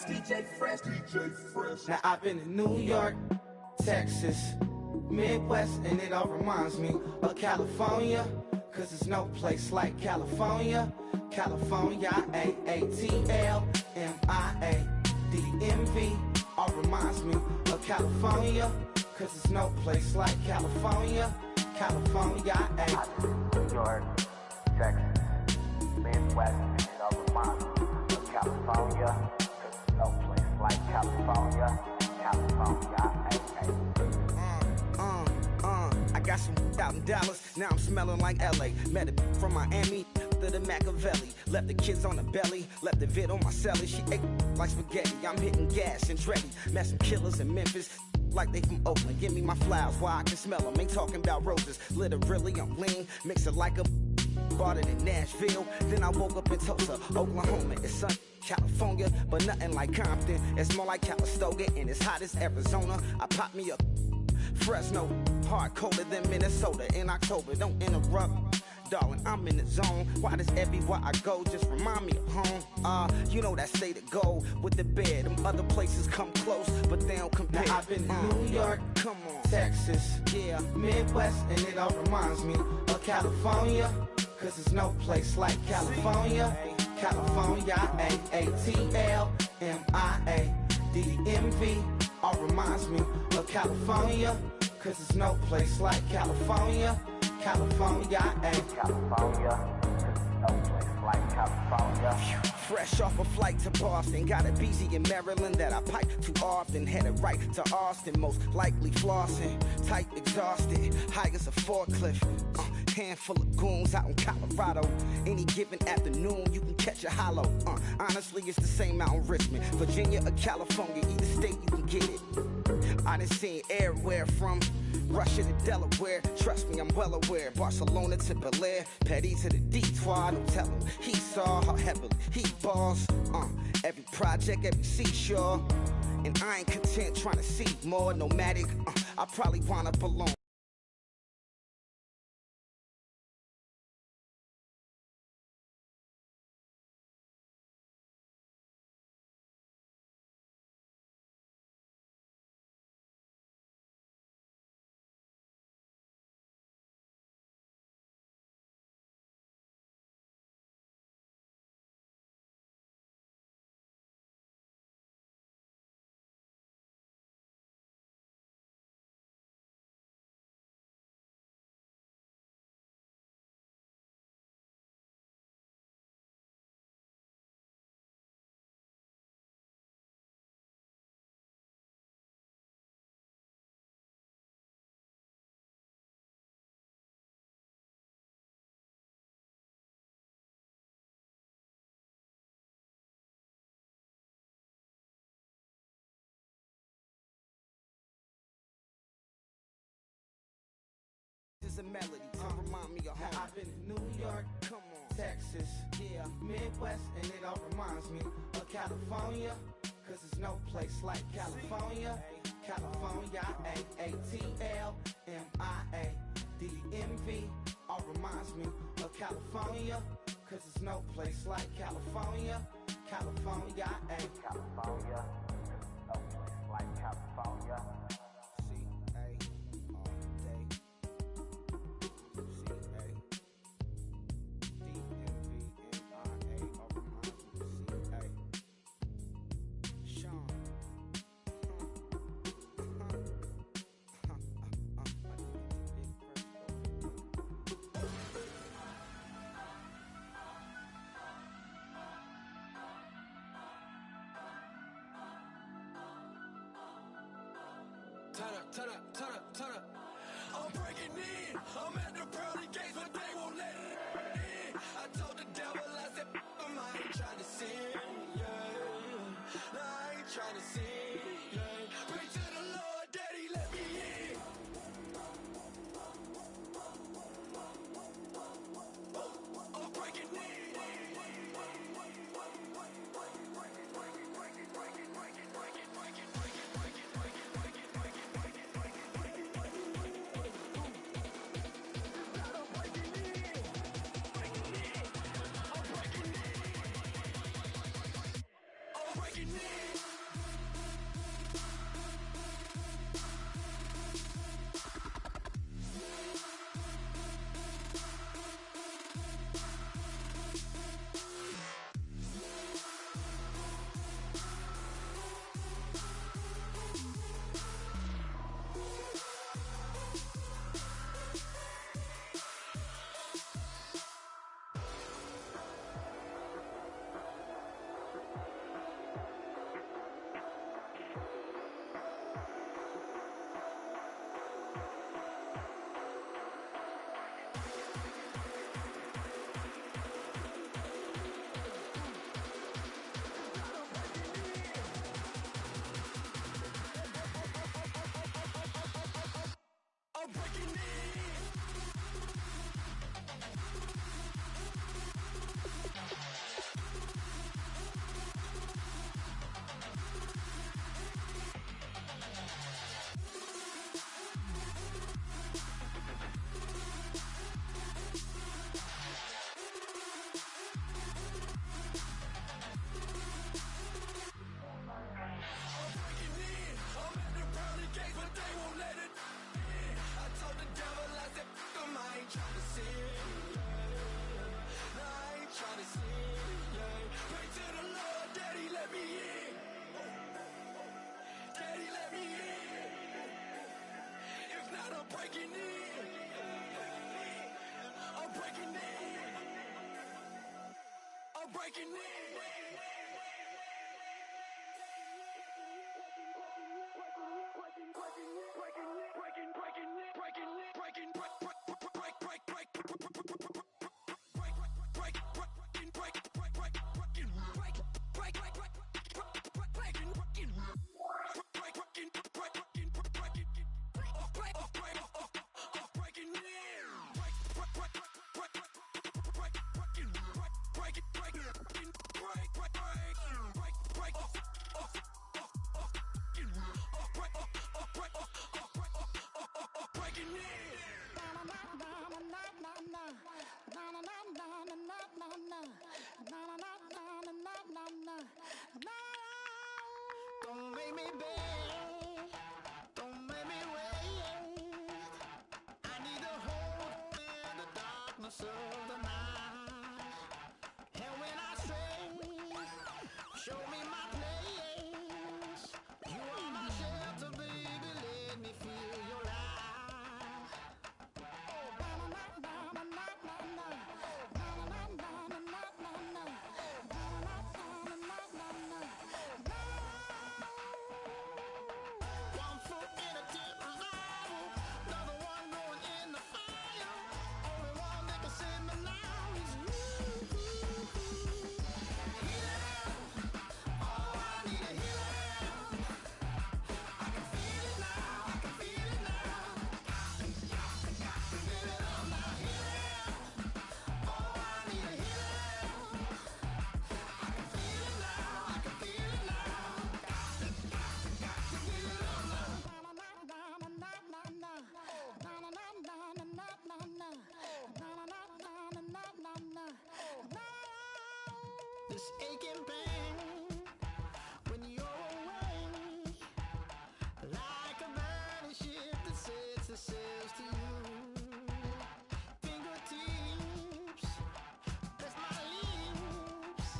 Speaker 12: DJ Fresh. Now I've been in New York, Texas, Midwest, and it all reminds me of California, cause there's no place like California. California, AATLMIADMV, all reminds me of California, cause there's no place like California. California,
Speaker 14: New York, Texas, Midwest, and it all reminds me of California, cause there's no place like California. California,
Speaker 12: I got some out in Dallas, now I'm smelling like LA. Met a from Miami to the Machiavelli. Left the kids on the belly, left the vid on my celly. She ate like spaghetti, I'm hitting gas and Dreddy. Met some killers in Memphis, like they from Oakland. Give me my flowers while I can smell them. Ain't talking about roses, literally I'm lean. Mix it like a bought it in Nashville. Then I woke up in Tulsa, Oklahoma. It's sun, California, but nothing like Compton. It's more like Calistoga and it's hot as Arizona. I pop me up Fresno, hard colder than Minnesota in October. Don't interrupt, darling, I'm in the zone. Why does everywhere I go just remind me of home? You know that state of gold with the bed. Them other places come close, but they don't compare. Now I've been in New York, come on, Texas, yeah, Midwest, and it all reminds me of California, cause there's no place like California. California, AATLMIADMV, all reminds me of California, cause there's no place like California. California,
Speaker 14: California, no place like California.
Speaker 12: Fresh off a flight to Boston, got a BZ in Maryland that I pipe too often. Headed right to Austin, most likely flossing. Tight, exhausted, high as a forklift. Handful of goons out in Colorado. Any given afternoon, you can catch a hollow. Honestly, it's the same out in Richmond, Virginia or California. Either state, you can get it. I done seen everywhere from Russia to Delaware. Trust me, I'm well aware. Barcelona to Bel Air, Petty to the Detroit. Don't tell him he saw how heavily he balls. Every project, every seashore. And I ain't content trying to see more. Nomadic, I probably wind up alone.
Speaker 15: is a melody to remind me of home.
Speaker 12: Now I've been to New York,
Speaker 15: Come on.
Speaker 12: Texas, yeah, Midwest, and it all reminds me of California, cause there's no place like California. California, A-A-T-L-M-I-A-D-M-V, all reminds me of California, cause there's no place like California. California,
Speaker 14: California, no place like California.
Speaker 15: C-A all day. C-A D-M-V-M-I-A all reminds me of C-A. Sean.
Speaker 1: Turn up, turn up, turn up, turn up. I'm breaking in. I'm at the pearly gates, but they won't let it in. I told the devil, I said, I ain't trying to sin, yeah. No, I ain't trying to sin, yeah. Pray to the Lord, Daddy, let me in. I'm breaking in. I'm breaking in.
Speaker 6: Don't make me beg, don't make me wait. I need a hold in the darkness of the night. And when I stray, show me my place. You are my shelter, baby, let me feel your light. Oh, na na na na na na na, na na na na na na na, na na na na na na. One foot in a tip of lava, another one going in the fire. Only one that can save me
Speaker 1: this aching pain when you're away, like a burning ship that sets the sails to you. Fingertips, press my lips,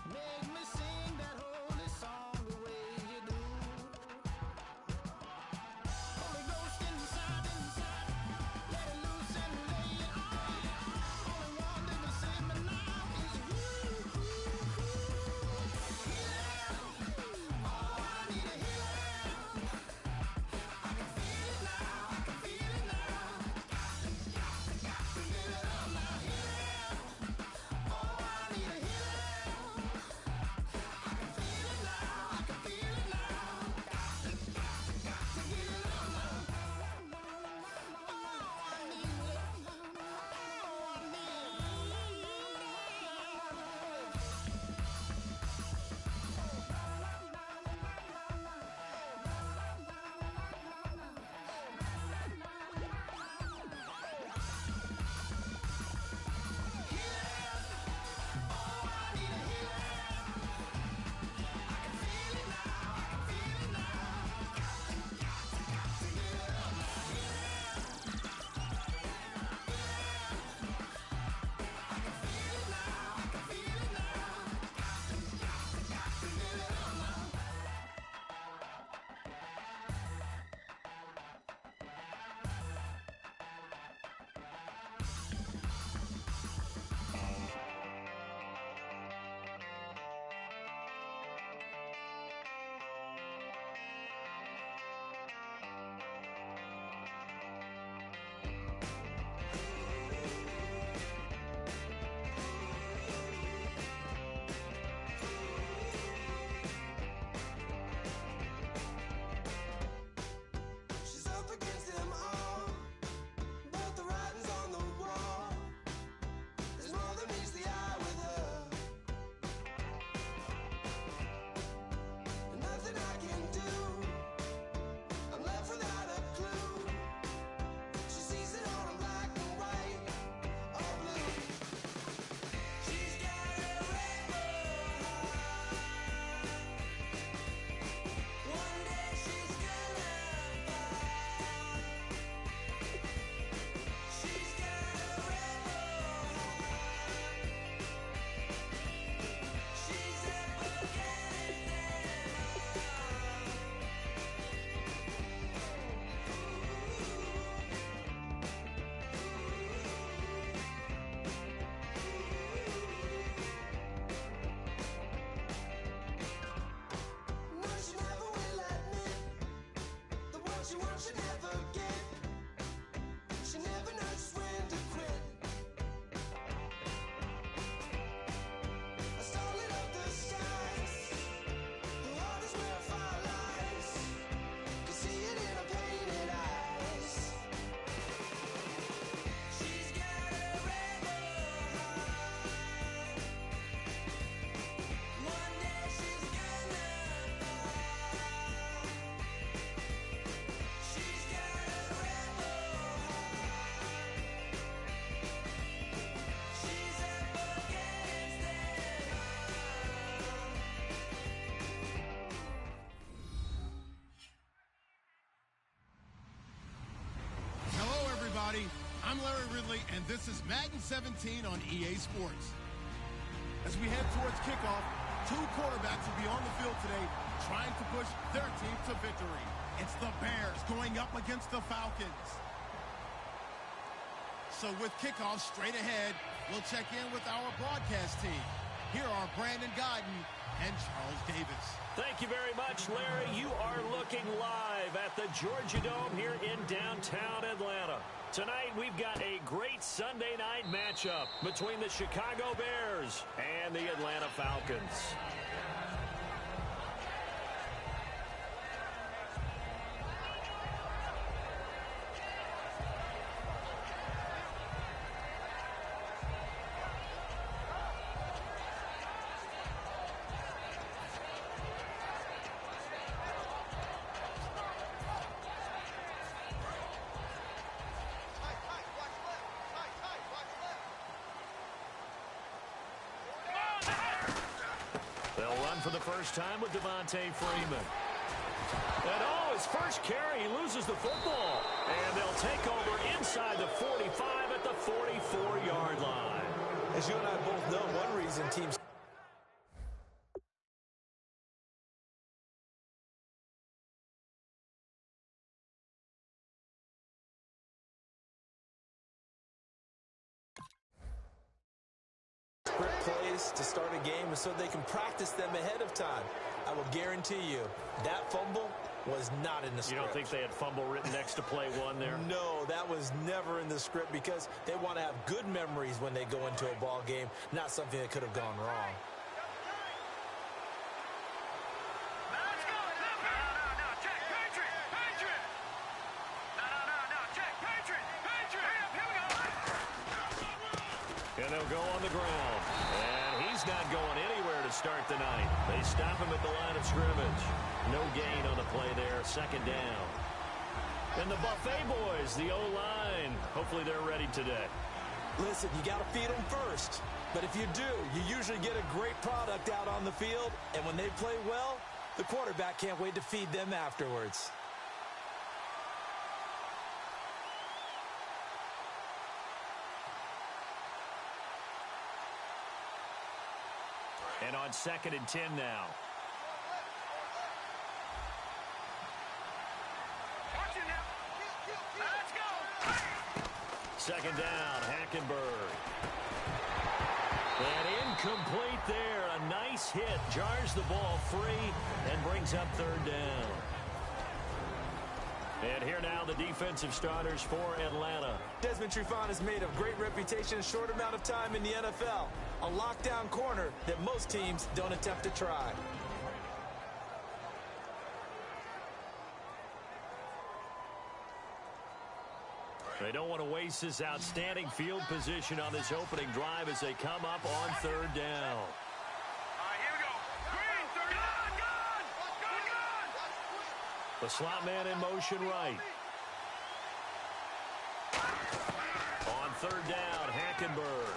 Speaker 1: make me sing that holy song the way you do. Holy Ghost inside, let it loose and lay it on. Only one that can save me now is you. Healing, oh, I need a healing. I can feel it now, I can feel it now. Got to give it up now. Healing, oh, I need a healing. I can feel it now, I can feel it now. Got to give it up now. Oh, I need it. Oh, I need She's up against them all, but the writing's on the wall. There's more than meets the eye with her, and nothing I can do. I'm left without a clue. She sees it all in black and white or blue. She's got a rebel heart. One day she's gonna fall. She's got a rebel heart. She's up against them all. No, she never will admit the one she wants she never get. She never knows when to quit. I stole it up the skies. Her heart is where fire lies. Can see it in her painted eyes. She's got a rebel heart. One day she's gonna fall. She's got a rebel heart. She's up against them all.
Speaker 16: Hello, everybody. I'm Larry Ridley, and this is Madden 17 on EA Sports. As we head towards kickoff, two quarterbacks will be on the field today trying to push their team to victory. It's the Bears going up against the Falcons. So with kickoff straight ahead, we'll check in with our broadcast team. Here are Brandon Godden and Charles Davis.
Speaker 17: Thank you very much, Larry. You are looking live at the Georgia Dome here in downtown Atlanta. Tonight, we've got a great Sunday night matchup between the Chicago Bears and the Atlanta Falcons. They'll run for the first time with Devontae Freeman. And his first carry, he loses the football. And they'll take over inside the 45 at the 44-yard line.
Speaker 18: As you and I both know, one reason teams... script plays to start a game so they can practice them ahead of time. I will guarantee you that fumble was not in the script.
Speaker 17: You don't think they had fumble written next to play one there?
Speaker 18: No, that was never in the script because they want to have good memories when they go into a ball game, not something that could have gone wrong.
Speaker 17: And they'll go on the ground. And he's not going anywhere to start the night. They stop him at the line of scrimmage. No gain on the play there. Second down. And the Buffet boys, the O-line, hopefully they're ready today.
Speaker 18: Listen, you got to feed them first. But if you do, you usually get a great product out on the field. And when they play well, the quarterback can't wait to feed them afterwards.
Speaker 17: And on 2nd and 10 now. Second down, Hackenberg. And incomplete there. A nice hit. Jars the ball free and brings up 3rd down. And here now the defensive starters for Atlanta.
Speaker 18: Desmond Trufant has made a great reputation in a short amount of time in the NFL. A lockdown corner that most teams don't attempt to try.
Speaker 17: They don't want to waste this outstanding field position on this opening drive as they come up on 3rd down. The slot man in motion right. On 3rd down, Hackenberg.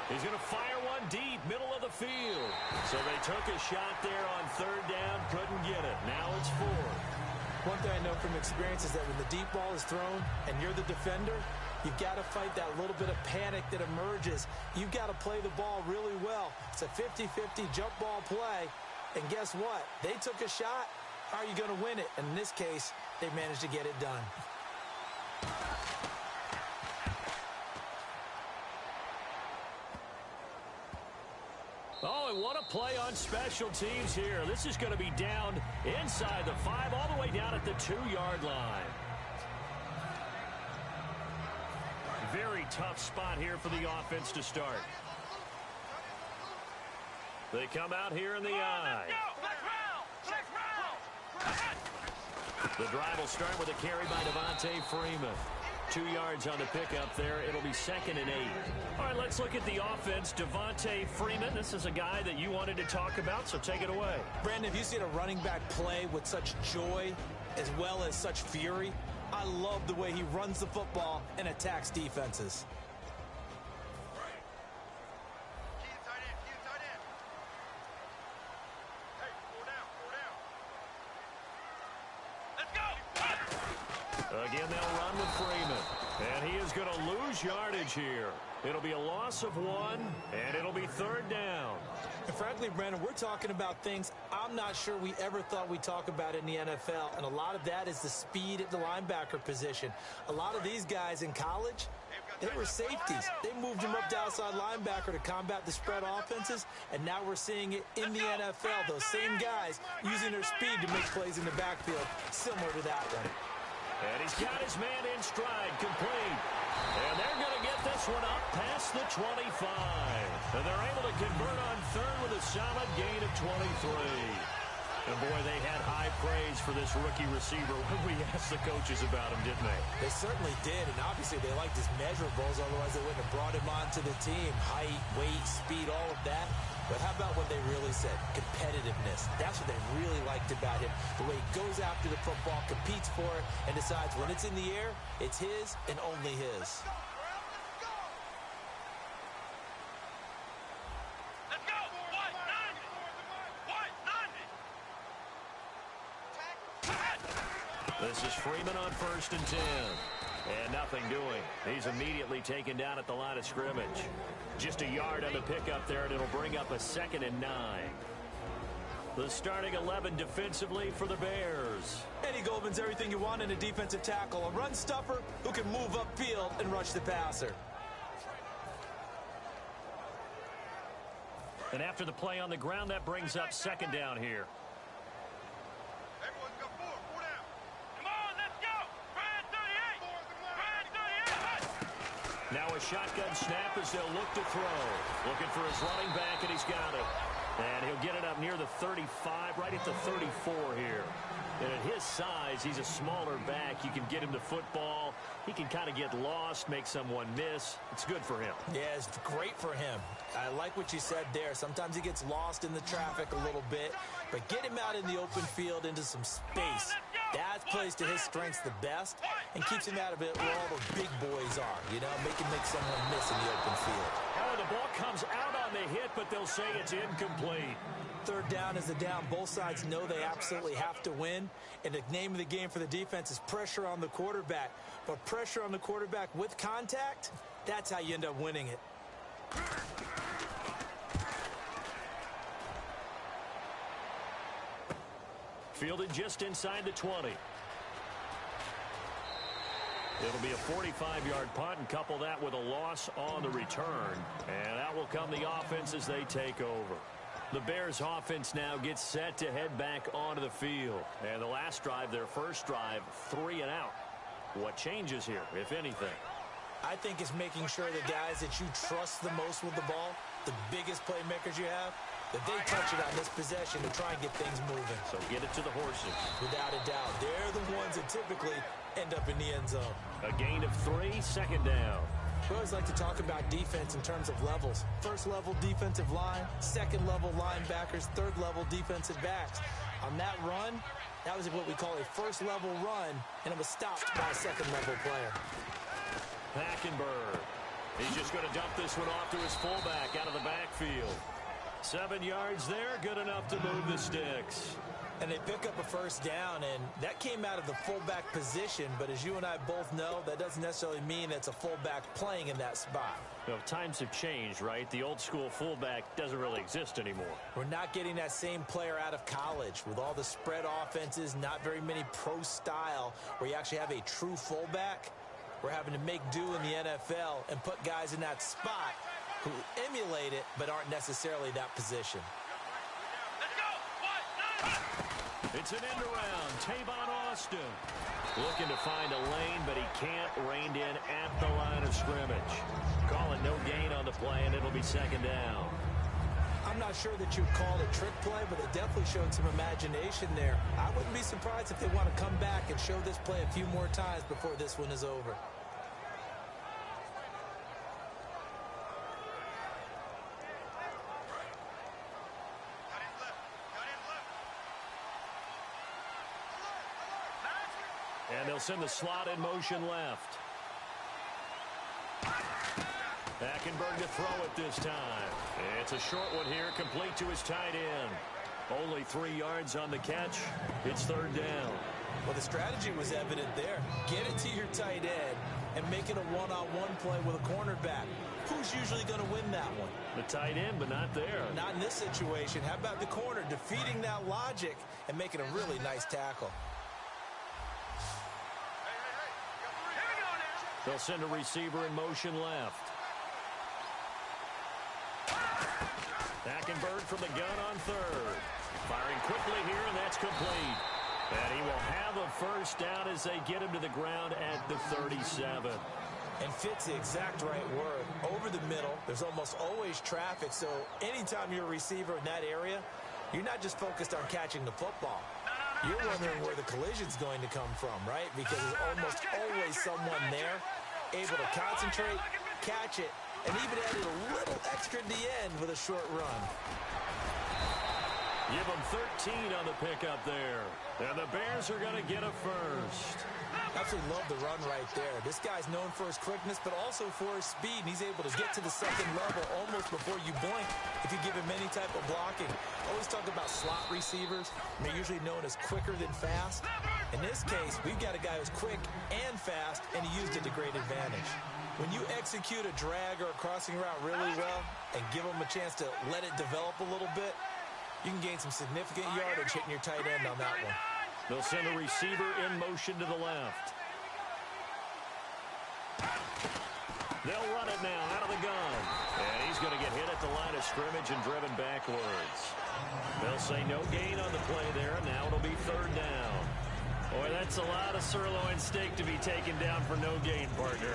Speaker 17: He's going to fire one deep, middle of the field. So they took a shot there on 3rd down, couldn't get it. Now it's 4th.
Speaker 18: One thing I know from experience is that when the deep ball is thrown and you're the defender, you've got to fight that little bit of panic that emerges. You've got to play the ball really well. It's a 50-50 jump ball play. And guess what? They took a shot. How are you going to win it? And in this case, they managed to get it done.
Speaker 17: Oh, and what a play on special teams here. This is going to be down inside the 5, all the way down at the 2-yard line. Very tough spot here for the offense to start. They come out here in the eye. The drive will start with a carry by Devontae Freeman. 2 yards on the pickup there. It'll be 2nd and 8. All right, let's look at the offense. Devontae Freeman, this is a guy that you wanted to talk about, so take it away.
Speaker 18: Brandon, have you seen a running back play with such joy as well as such fury? I love the way he runs the football and attacks defenses.
Speaker 17: Again, they'll run with Freeman. And he is going to lose yardage here. It'll be a loss of 1, and it'll be 3rd down.
Speaker 18: And frankly, Brandon, we're talking about things I'm not sure we ever thought we'd talk about in the NFL. And a lot of that is the speed at the linebacker position. A lot of these guys in college, they were safeties. They moved them up to outside linebacker to combat the spread offenses. And now we're seeing it in the NFL. Those same guys using their speed to make plays in the backfield, similar to that one.
Speaker 17: And he's got his man in stride, complete. And they're going to get this one up past the 25. And they're able to convert on 3rd with a solid gain of 23. And, boy, they had high praise for this rookie receiver when we asked the coaches about him, didn't they?
Speaker 18: They certainly did, and obviously they liked his measurables, otherwise they wouldn't have brought him onto the team. Height, weight, speed, all of that. But how about what they really said? Competitiveness. That's what they really liked about him. The way he goes after the football, competes for it, and decides when it's in the air, it's his and only his.
Speaker 17: This is Freeman on 1st and 10. And nothing doing. He's immediately taken down at the line of scrimmage. Just a yard on the pickup there, and it'll bring up a 2nd and 9. The starting 11 defensively for the Bears.
Speaker 18: Eddie Goldman's everything you want in a defensive tackle. A run stuffer who can move upfield and rush the passer.
Speaker 17: And after the play on the ground, that brings up 2nd down here. Now a shotgun snap as they'll look to throw. Looking for his running back, and he's got it. And he'll get it up near the 35, right at the 34 here. And at his size, he's a smaller back. You can get him to football. He can kind of get lost, make someone miss. It's good for him.
Speaker 18: Yeah, it's great for him. I like what you said there. Sometimes he gets lost in the traffic a little bit, but get him out in the open field into some space. That plays to his strengths the best and keeps him out of it where all the big boys are, you know, make someone miss in the open field.
Speaker 17: Oh, the ball comes out on the hit, but they'll say it's incomplete.
Speaker 18: 3rd down is the down. Both sides know they absolutely have to win, and the name of the game for the defense is pressure on the quarterback. But pressure on the quarterback with contact, that's how you end up winning it.
Speaker 17: Fielded just inside the 20. It'll be a 45-yard punt, and couple that with a loss on the return. And out will come the offense as they take over. The Bears offense now gets set to head back onto the field. And the last drive, their first drive, 3 and out. What changes here, if anything?
Speaker 18: I think it's making sure the guys that you trust the most with the ball, the biggest playmakers you have, that they touch it on this possession to try and get things moving.
Speaker 17: So get it to the horses.
Speaker 18: Without a doubt. They're the ones that typically end up in the end zone.
Speaker 17: A gain of 3, 2nd down.
Speaker 18: We always like to talk about defense in terms of levels. 1st level defensive line, 2nd level linebackers, 3rd level defensive backs. On that run, that was what we call a 1st level run, and it was stopped by a 2nd level player.
Speaker 17: Hackenberg. He's just going to dump this one off to his fullback out of the backfield. 7 yards there, good enough to move the sticks.
Speaker 18: And they pick up a 1st down, and that came out of the fullback position. But as you and I both know, that doesn't necessarily mean it's a fullback playing in that spot.
Speaker 17: You know, times have changed, right? The old school fullback doesn't really exist anymore.
Speaker 18: We're not getting that same player out of college with all the spread offenses, not very many pro style where you actually have a true fullback. We're having to make do in the NFL and put guys in that spot who emulate it but aren't necessarily that position.
Speaker 17: It's an end around. Tavon Austin looking to find a lane, but he can't. Reined in at the line of scrimmage. Calling no gain on the play, and it'll be 2nd down.
Speaker 18: I'm not sure that you'd call it a trick play, but it definitely showed some imagination there. I wouldn't be surprised if they want to come back and show this play a few more times before this one is over.
Speaker 17: And they'll send the slot in motion left. Hackenberg to throw it this time. It's a short one here, complete to his tight end. Only 3 yards on the catch. It's 3rd down.
Speaker 18: Well, the strategy was evident there. Get it to your tight end and make it a one-on-one play with a cornerback. Who's usually going to win that one?
Speaker 17: The tight end, but not there.
Speaker 18: Not in this situation. How about the corner defeating that logic and making a really nice tackle?
Speaker 17: They'll send a receiver in motion left. Hackenberg from the gun on 3rd. Firing quickly here, and that's complete. And he will have a 1st down as they get him to the ground at the 37.
Speaker 18: And fits the exact right word. Over the middle, there's almost always traffic, so anytime you're a receiver in that area, you're not just focused on catching the football. You're wondering where the collision's going to come from, right? Because there's almost always someone there able to concentrate, catch it, and even added a little extra at the end with a short run.
Speaker 17: Give them 13 on the pickup there. And the Bears are going to get a first.
Speaker 18: Absolutely love the run right there. This guy's known for his quickness, but also for his speed. And he's able to get to the second level almost before you blink if you give him any type of blocking. Always talk about slot receivers. They're usually known as quicker than fast. In this case, we've got a guy who's quick and fast, and he used it to great advantage. When you execute a drag or a crossing route really well and give him a chance to let it develop a little bit, you can gain some significant yardage hitting your tight end on that one.
Speaker 17: They'll send a receiver in motion to the left. They'll run it now out of the gun. And he's going to get hit at the line of scrimmage and driven backwards. They'll say no gain on the play there. Now it'll be third down. Boy, that's a lot of sirloin steak to be taken down for no gain, partner.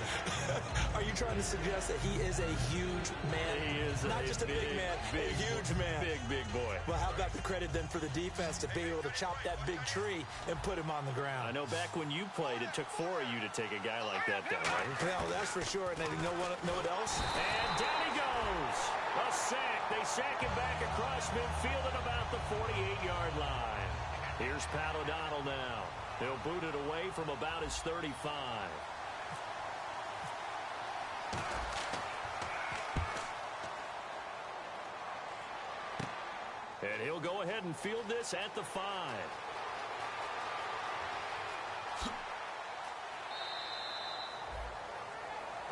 Speaker 18: Are you trying to suggest that he is a huge man?
Speaker 17: He is
Speaker 18: not just a big man, a huge man.
Speaker 17: Big boy.
Speaker 18: Well, how about the credit then for the defense to be able to chop that big tree and put him on the ground?
Speaker 17: I know back when you played, it took 4 of you to take a guy like that down, right?
Speaker 18: Well, that's for sure. And you know what else?
Speaker 17: And down he goes. A sack. They sack him back across midfield at about the 48-yard line. Here's Pat O'Donnell now. He'll boot it away from about his 35. And he'll go ahead and field this at the 5.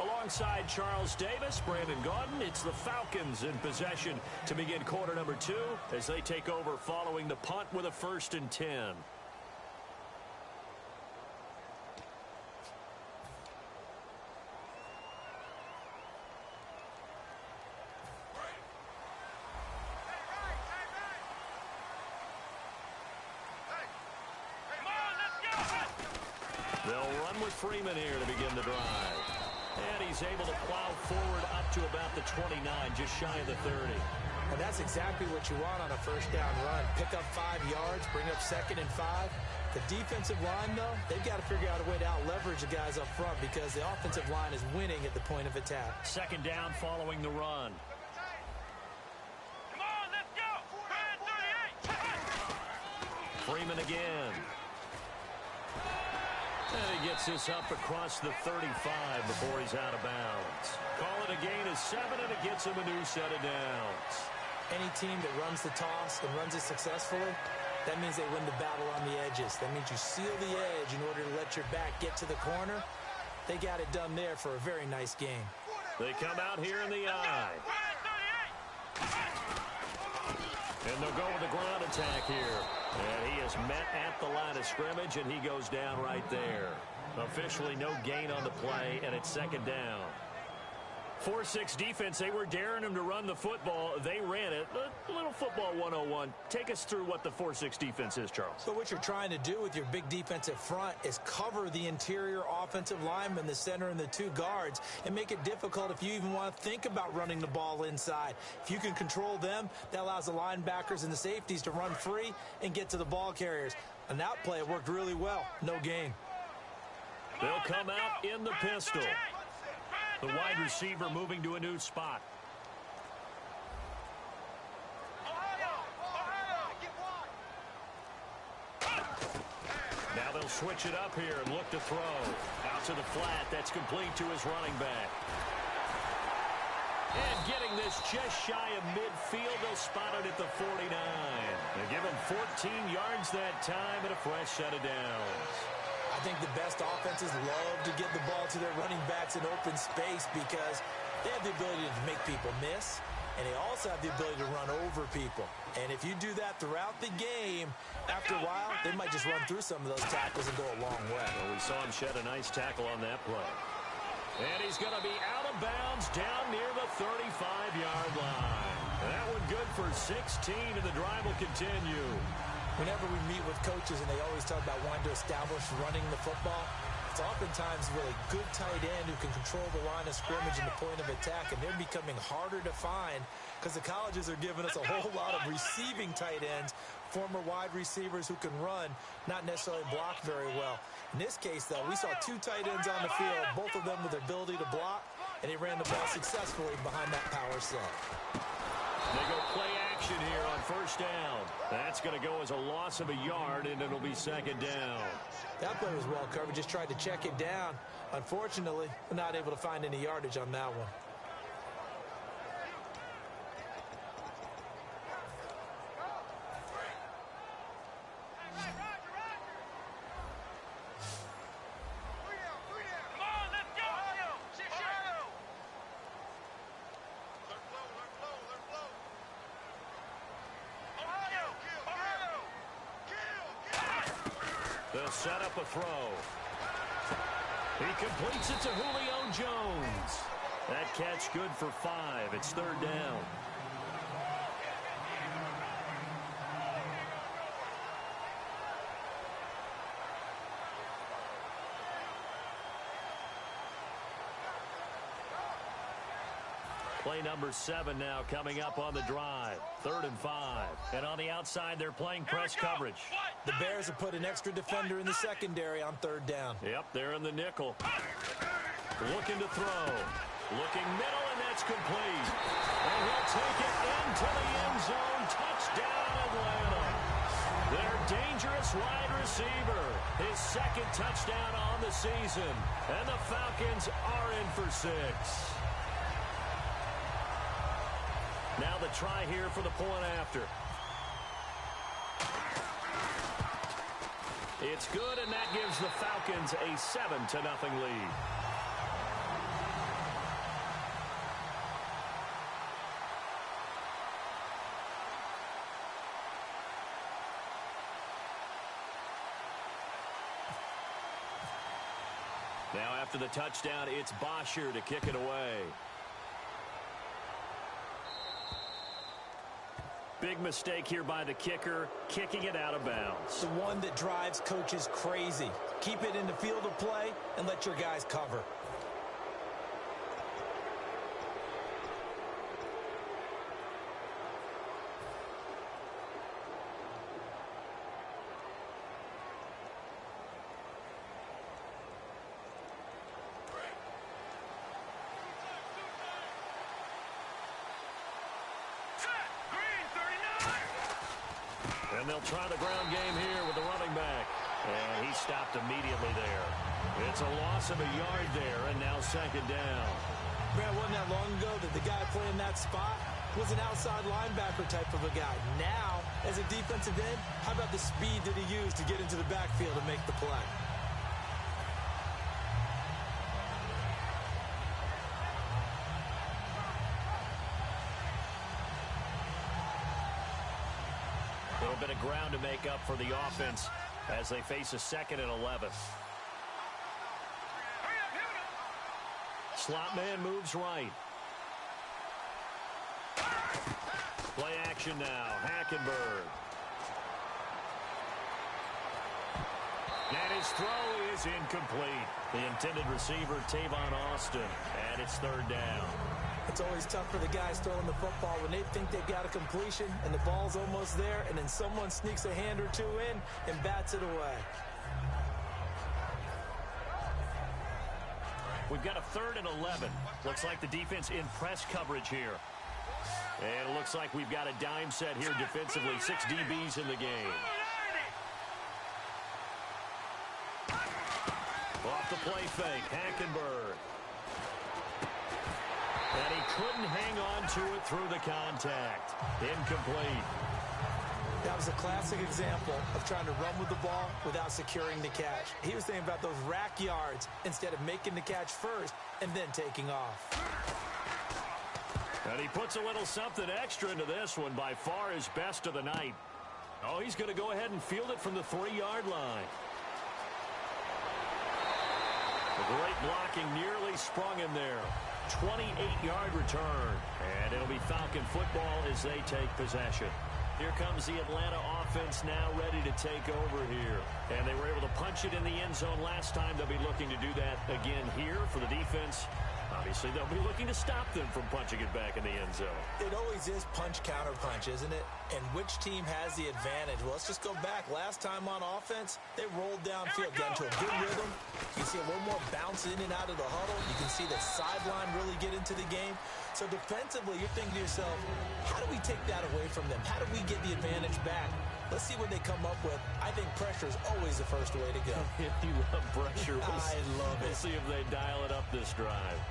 Speaker 17: Alongside Charles Davis, Brandon Gaudin, it's the Falcons in possession to begin quarter number 2 as they take over following the punt with a 1st and 10. They'll run with Freeman here to begin the drive. And he's able to plow forward up to about the 29, just shy of the 30.
Speaker 18: And that's exactly what you want on a first down run. Pick up 5 yards, bring up 2nd and 5. The defensive line, though, they've got to figure out a way to out-leverage the guys up front because the offensive line is winning at the point of attack.
Speaker 17: 2nd down following the run.
Speaker 6: Come on, let's go! 38!
Speaker 17: Freeman again. And he gets this up across the 35 before he's out of bounds. Call it a gain of 7, and it gets him a new set of downs.
Speaker 18: Any team that runs the toss and runs it successfully, that means they win the battle on the edges. That means you seal the edge in order to let your back get to the corner. They got it done there for a very nice game.
Speaker 17: They come out here in the eye. And they'll go with the ground attack here. And he is met at the line of scrimmage, and he goes down right there. Officially no gain on the play, and it's 2nd down. 4-6 defense, they were daring him to run the football. They ran it. A little football 101. Take us through what the 4-6 defense is, Charles.
Speaker 18: So what you're trying to do with your big defensive front is cover the interior offensive lineman, the center, and the 2 guards, and make it difficult if you even want to think about running the ball inside. If you can control them, that allows the linebackers and the safeties to run free and get to the ball carriers. And that play worked really well. No gain.
Speaker 17: They'll come out in the pistol. The wide receiver moving to a new spot. Now they'll switch it up here and look to throw. Out to the flat. That's complete to his running back. And getting this just shy of midfield, they'll spot it at the 49. They give him 14 yards that time and a fresh set of downs.
Speaker 18: I think the best offenses love to get the ball to their running backs in open space because they have the ability to make people miss, and they also have the ability to run over people. And if you do that throughout the game, after a while, they might just run through some of those tackles and go a long way.
Speaker 17: Well, we saw him shed a nice tackle on that play. And he's going to be out of bounds down near the 35-yard line. That one good for 16, and the drive will continue.
Speaker 18: Whenever we meet with coaches and they always talk about wanting to establish running the football, it's oftentimes really good tight end who can control the line of scrimmage and the point of attack, and they're becoming harder to find because the colleges are giving us a whole lot of receiving tight ends, former wide receivers who can run, not necessarily block very well. In this case, though, we saw 2 tight ends on the field, both of them with the ability to block, and he ran the ball successfully behind that power set.
Speaker 17: They go play action here on first down. That's going to go as a loss of a yard, and it'll be second down.
Speaker 18: That play was well covered. Just tried to check it down. Unfortunately, not able to find any yardage on that one.
Speaker 17: They'll set up a throw. He completes it to Julio Jones. That catch good for 5. It's third down. Play number 7 now coming up on the drive. 3rd and 5. And on the outside, they're playing press coverage.
Speaker 18: The Bears have put an extra defender in the secondary on 3rd down.
Speaker 17: Yep, they're in the nickel. Looking to throw. Looking middle, and that's complete. And he'll take it into the end zone. Touchdown, Atlanta. Their dangerous wide receiver. His 2nd touchdown on the season. And the Falcons are in for 6. Now the try here for the point after. It's good, and that gives the Falcons a 7-0 lead. Now after the touchdown, it's Bosher to kick it away. Big mistake here by the kicker, kicking it out of bounds.
Speaker 18: The one that drives coaches crazy. Keep it in the field of play and let your guys cover.
Speaker 17: And they'll try the ground game here with the running back. And he stopped immediately there. It's a loss of a yard there, and now 2nd down.
Speaker 18: Man, it wasn't that long ago that the guy playing that spot was an outside linebacker type of a guy. Now, as a defensive end, how about the speed that he used to get into the backfield and make the play?
Speaker 17: A little bit of ground to make up for the offense as they face a 2nd and 11. Slot man moves right. Play action now. Hackenberg. And his throw is incomplete. The intended receiver, Tavon Austin. And it's 3rd down.
Speaker 18: It's always tough for the guys throwing the football when they think they've got a completion and the ball's almost there, and then someone sneaks a hand or two in and bats it away.
Speaker 17: We've got a 3rd and 11. Looks like the defense in press coverage here. And it looks like we've got a dime set here defensively. 6 DBs in the game. Off the play fake, Hackenberg. And he couldn't hang on to it through the contact. Incomplete.
Speaker 18: That was a classic example of trying to run with the ball without securing the catch. He was thinking about those rack yards instead of making the catch first and then taking off.
Speaker 17: And he puts a little something extra into this one, by far his best of the night. Oh, he's going to go ahead and field it from the 3-yard line. The great blocking nearly sprung in there. 28-yard return. And it'll be Falcon football as they take possession. Here comes the Atlanta offense now ready to take over here. And they were able to punch it in the end zone last time. They'll be looking to do that again here for the defense. Obviously, they'll be looking to stop them from punching it back in the end zone.
Speaker 18: It always is punch-counter-punch, isn't it? And which team has the advantage? Well, let's just go back. Last time on offense, they rolled downfield, got into a good rhythm. You can see a little more bounce in and out of the huddle. You can see the sideline really get into the game. So defensively, you're thinking to yourself, how do we take that away from them? How do we get the advantage back? Let's see what they come up with. I think pressure is always the first way to go.
Speaker 17: You love pressure.
Speaker 18: I love it.
Speaker 17: We'll see if they dial it up this drive.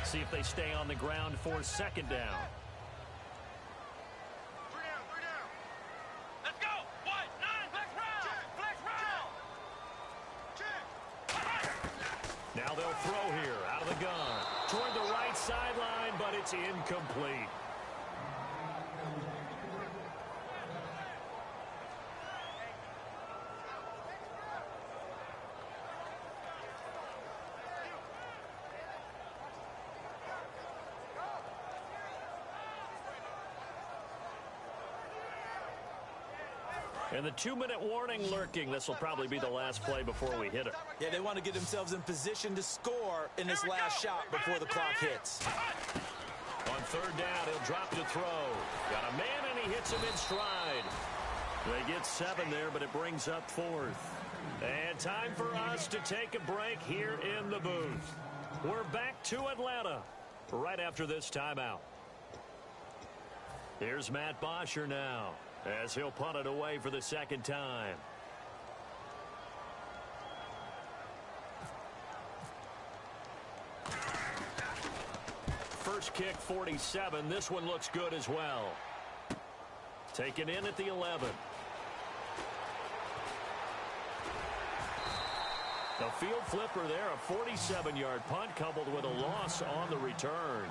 Speaker 17: See if they stay on the ground for second down.
Speaker 6: Let's go. 1, 9, flex round. Flex round.
Speaker 17: Now they'll throw here out of the gun. Toward the right sideline, but it's incomplete. And the 2-minute warning lurking. This will probably be the last play before we hit it.
Speaker 18: Yeah, they want to get themselves in position to score in this last shot before the clock hits.
Speaker 17: On third down, he'll drop to throw. Got a man, and he hits him in stride. They get 7 there, but it brings up 4th. And time for us to take a break here in the booth. We're back to Atlanta right after this timeout. Here's Matt Bosher now, as he'll punt it away for the second time. First kick, 47. This one looks good as well. Taken in at the 11. A field flipper there, a 47-yard punt coupled with a loss on the return.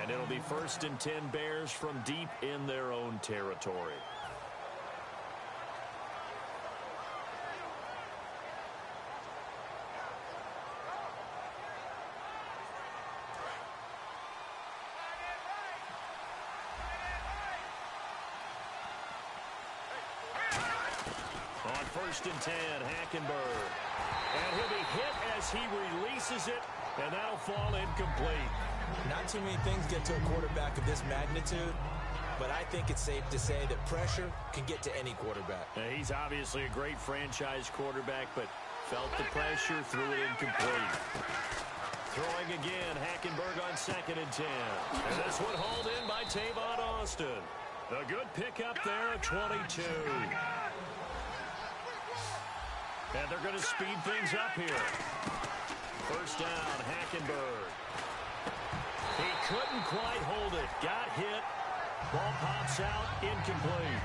Speaker 17: And it'll be 1st and 10 Bears from deep in their own territory. On 1st and 10, Hackenberg. And he'll be hit as he releases it, and that'll fall incomplete.
Speaker 18: Not too many things get to a quarterback of this magnitude, but I think it's safe to say that pressure can get to any quarterback.
Speaker 17: Now, he's obviously a great franchise quarterback, but felt the pressure, threw it incomplete. Throwing again, Hackenberg on 2nd and 10. And this one hauled in by Tavon Austin. A good pickup there at 22. And they're going to speed things up here. First down, Hackenberg. He couldn't quite hold it. Got hit. Ball pops out, incomplete.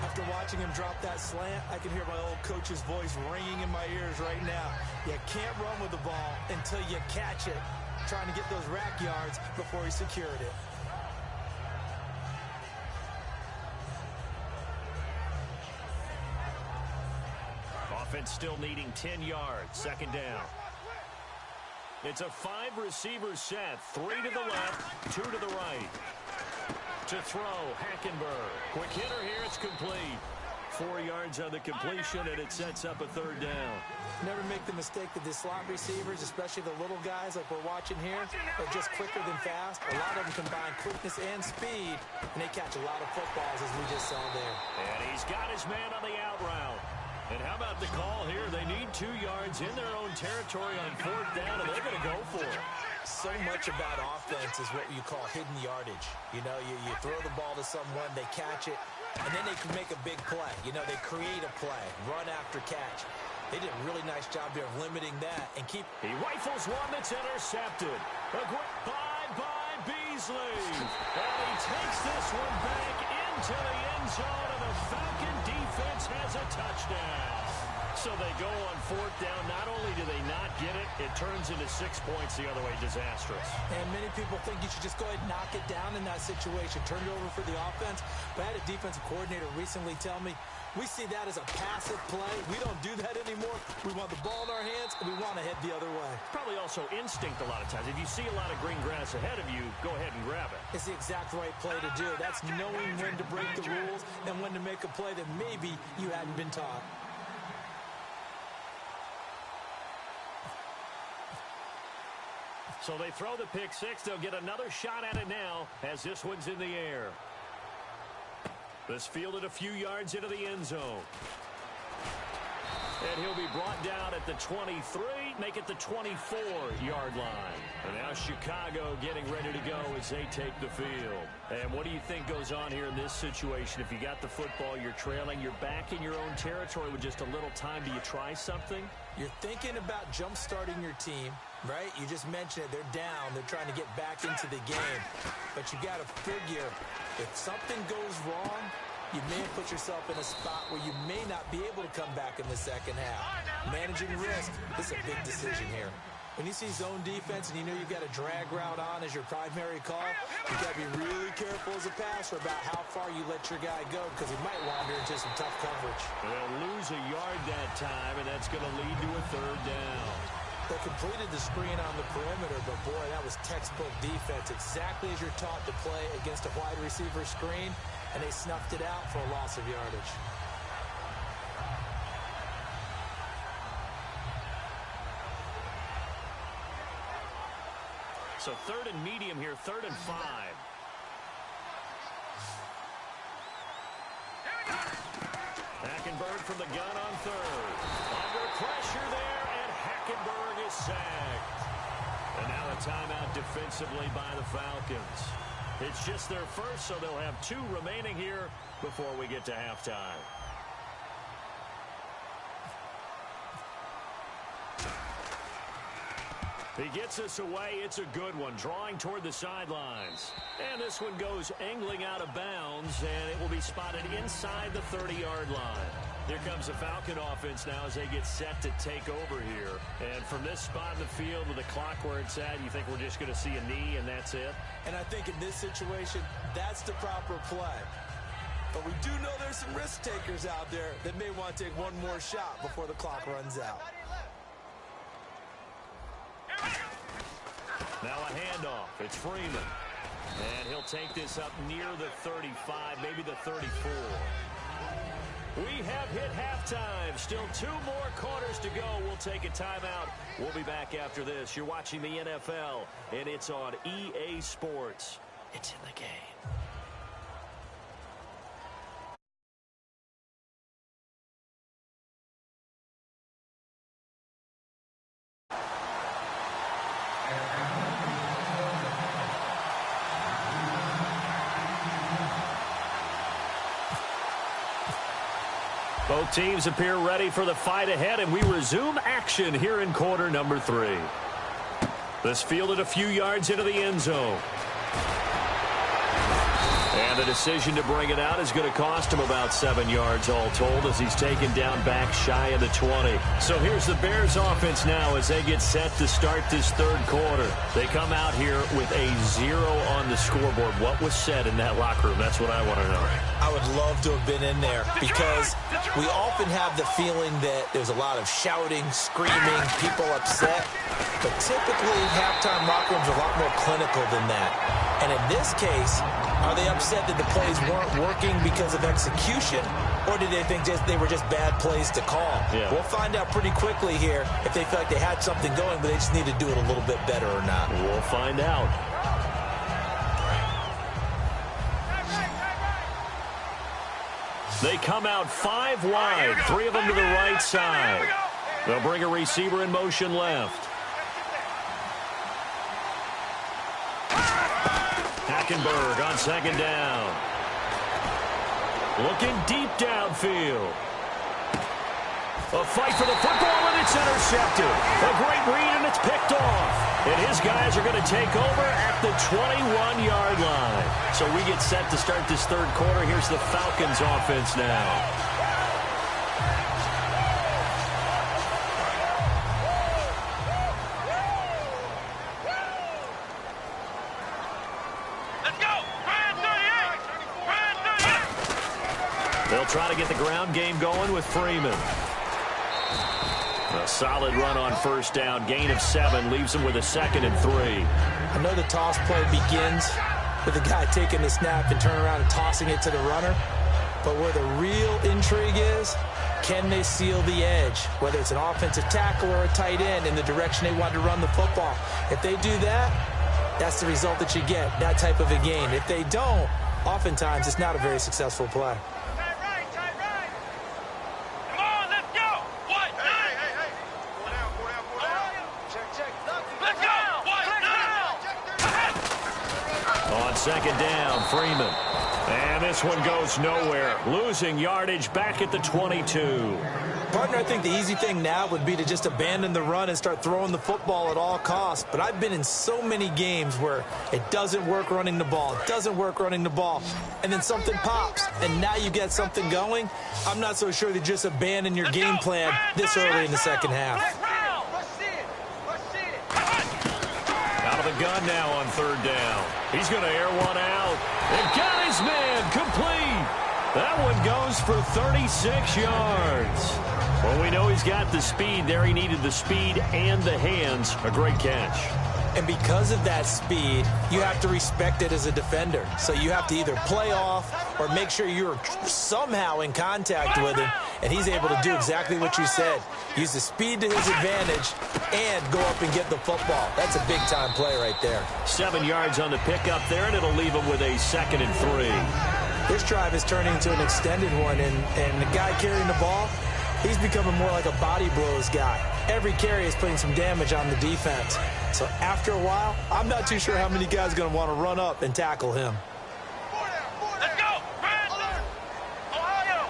Speaker 18: After watching him drop that slant, I can hear my old coach's voice ringing in my ears right now. You can't run with the ball until you catch it. Trying to get those rack yards before he secured it.
Speaker 17: Offense still needing 10 yards. Second down. It's a 5-receiver set. 3 to the left, 2 to the right. To throw, Hackenberg. Quick hitter here, it's complete. 4 yards on the completion, and it sets up a third down.
Speaker 18: Never make the mistake that the slot receivers, especially the little guys like we're watching here, are just quicker than fast. A lot of them combine quickness and speed, and they catch a lot of footballs, as we just saw there.
Speaker 17: And he's got his man on the out route. And how about the call here? They need 2 yards in their own territory on 4th down, and they're going to go for it.
Speaker 18: So much about offense is what you call hidden yardage. You know, you throw the ball to someone, they catch it, and then they can make a big play. You know, they create a play, run after catch. They did a really nice job there of limiting that and keep.
Speaker 17: He rifles one that's intercepted. A great by Beasley. And he takes this one back into the end zone, and the Falcon defense has a touchdown. So they go on fourth down. Not only do they not get it, it turns into 6 points the other way. Disastrous.
Speaker 18: And many people think you should just go ahead and knock it down in that situation. Turn it over for the offense. But I had a defensive coordinator recently tell me, we see that as a passive play. We don't do that anymore. We want the ball in our hands, and we want to head the other way.
Speaker 17: Probably also instinct a lot of times. If you see a lot of green grass ahead of you, go ahead and grab it.
Speaker 18: It's the exact right play to do. That's knowing when to break the rules and when to make a play that maybe you hadn't been taught.
Speaker 17: So they throw the pick six. They'll get another shot at it now as this one's in the air. This fielded a few yards into the end zone. And he'll be brought down at the 23, make it the 24-yard line. And now Chicago getting ready to go as they take the field. And what do you think goes on here in this situation? If you got the football, you're trailing, you're back in your own territory with just a little time. Do you try something?
Speaker 18: You're thinking about jump-starting your team, right? You just mentioned it. They're down. They're trying to get back into the game. But you got to figure, if something goes wrong, you may have put yourself in a spot where you may not be able to come back in the second half. Managing risk, this is a big decision here. When you see zone defense and you know you've got a drag route on as your primary call, you've got to be really careful as a passer about how far you let your guy go because he might wander into some tough coverage.
Speaker 17: They'll lose a yard that time, and that's going to lead to a third down.
Speaker 18: They completed the screen on the perimeter, but boy, that was textbook defense. Exactly as you're taught to play against a wide receiver screen, and they snuffed it out for a loss of yardage.
Speaker 17: So third and medium here, 3rd and 5. Hackenberg from the gun on third. Under pressure there, and Hackenberg is sacked. And now a timeout defensively by the Falcons. It's just their first, so they'll have 2 remaining here before we get to halftime. He gets us away. It's a good one, drawing toward the sidelines. And this one goes angling out of bounds, and it will be spotted inside the 30-yard line. Here comes the Falcon offense now as they get set to take over here. And from this spot in the field with the clock where it's at, you think we're just going to see a knee and that's it?
Speaker 18: And I think in this situation, that's the proper play. But we do know there's some risk takers out there that may want to take one more shot before the clock runs out.
Speaker 17: Now a handoff. It's Freeman. And he'll take this up near the 35, maybe the 34. We have hit halftime. Still 2 more quarters to go. We'll take a timeout. We'll be back after this. You're watching the NFL, and it's on EA Sports. It's in the game. Both teams appear ready for the fight ahead, and we resume action here in quarter number 3. This fielded a few yards into the end zone. And the decision to bring it out is going to cost him about 7 yards all told as he's taken down back shy of the 20. So here's the Bears offense now as they get set to start this 3rd quarter. They come out here with a 0 on the scoreboard. What was said in that locker room? That's what I want to know.
Speaker 18: I would love to have been in there because we often have the feeling that there's a lot of shouting, screaming, people upset. But typically, halftime locker rooms are a lot more clinical than that. And in this case, are they upset that the plays weren't working because of execution, or did they think they were just bad plays to call?
Speaker 17: Yeah.
Speaker 18: We'll find out pretty quickly here if they feel like they had something going, but they just need to do it a little bit better or not.
Speaker 17: We'll find out. They come out 5 wide, 3 of them to the right side. They'll bring a receiver in motion left. Hackenberg on 2nd down. Looking deep downfield. A fight for the football, and it's intercepted. A great read, and it's picked off. And his guys are going to take over at the 21-yard line. So we get set to start this 3rd quarter. Here's the Falcons offense now. They'll try to get the ground game going with Freeman. A solid run on first down. Gain of 7 leaves them with a 2nd and 3.
Speaker 18: I know the toss play begins with the guy taking the snap and turning around and tossing it to the runner. But where the real intrigue is, can they seal the edge, whether it's an offensive tackle or a tight end, in the direction they want to run the football? If they do that, that's the result that you get, that type of a gain. If they don't, oftentimes it's not a very successful play.
Speaker 17: On second down, Freeman. And this one goes nowhere. Losing yardage back at the 22.
Speaker 18: Partner, I think the easy thing now would be to just abandon the run and start throwing the football at all costs. But I've been in so many games where it doesn't work running the ball. It doesn't work running the ball. And then something pops, and now you get something going. I'm not so sure to just abandon your game plan this early in the second half.
Speaker 17: Out of the gun now on third down. He's going to air one out. And got his man complete. That one goes for 36 yards. Well, we know he's got the speed there. He needed the speed and the hands. A great catch.
Speaker 18: And because of that speed, you have to respect it as a defender. So you have to either play off or make sure you're somehow in contact with him. And he's able to do exactly what you said. Use the speed to his advantage and go up and get the football. That's a big-time play right there.
Speaker 17: 7 yards on the pickup there, and it'll leave him with a 2nd and 3.
Speaker 18: This drive is turning into an extended one, and the guy carrying the ball, he's becoming more like a body blows guy. Every carry is putting some damage on the defense. So after a while, I'm not too sure how many guys are going to want to run up and tackle him.
Speaker 6: Let's go! Ohio!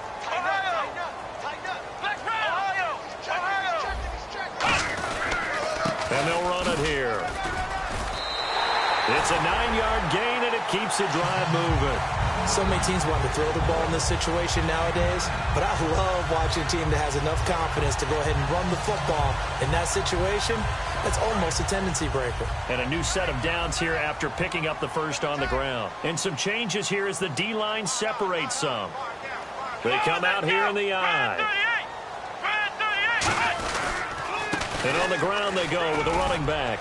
Speaker 17: And they'll run it here. It's a 9-yard gain, and it keeps the drive moving.
Speaker 18: So many teams want to throw the ball in this situation nowadays, but I love watching a team that has enough confidence to go ahead and run the football. In that situation, that's almost a tendency breaker.
Speaker 17: And a new set of downs here after picking up the first on the ground. And some changes here as the D-line separates some. They come out here in the eye. And on the ground they go with a running back.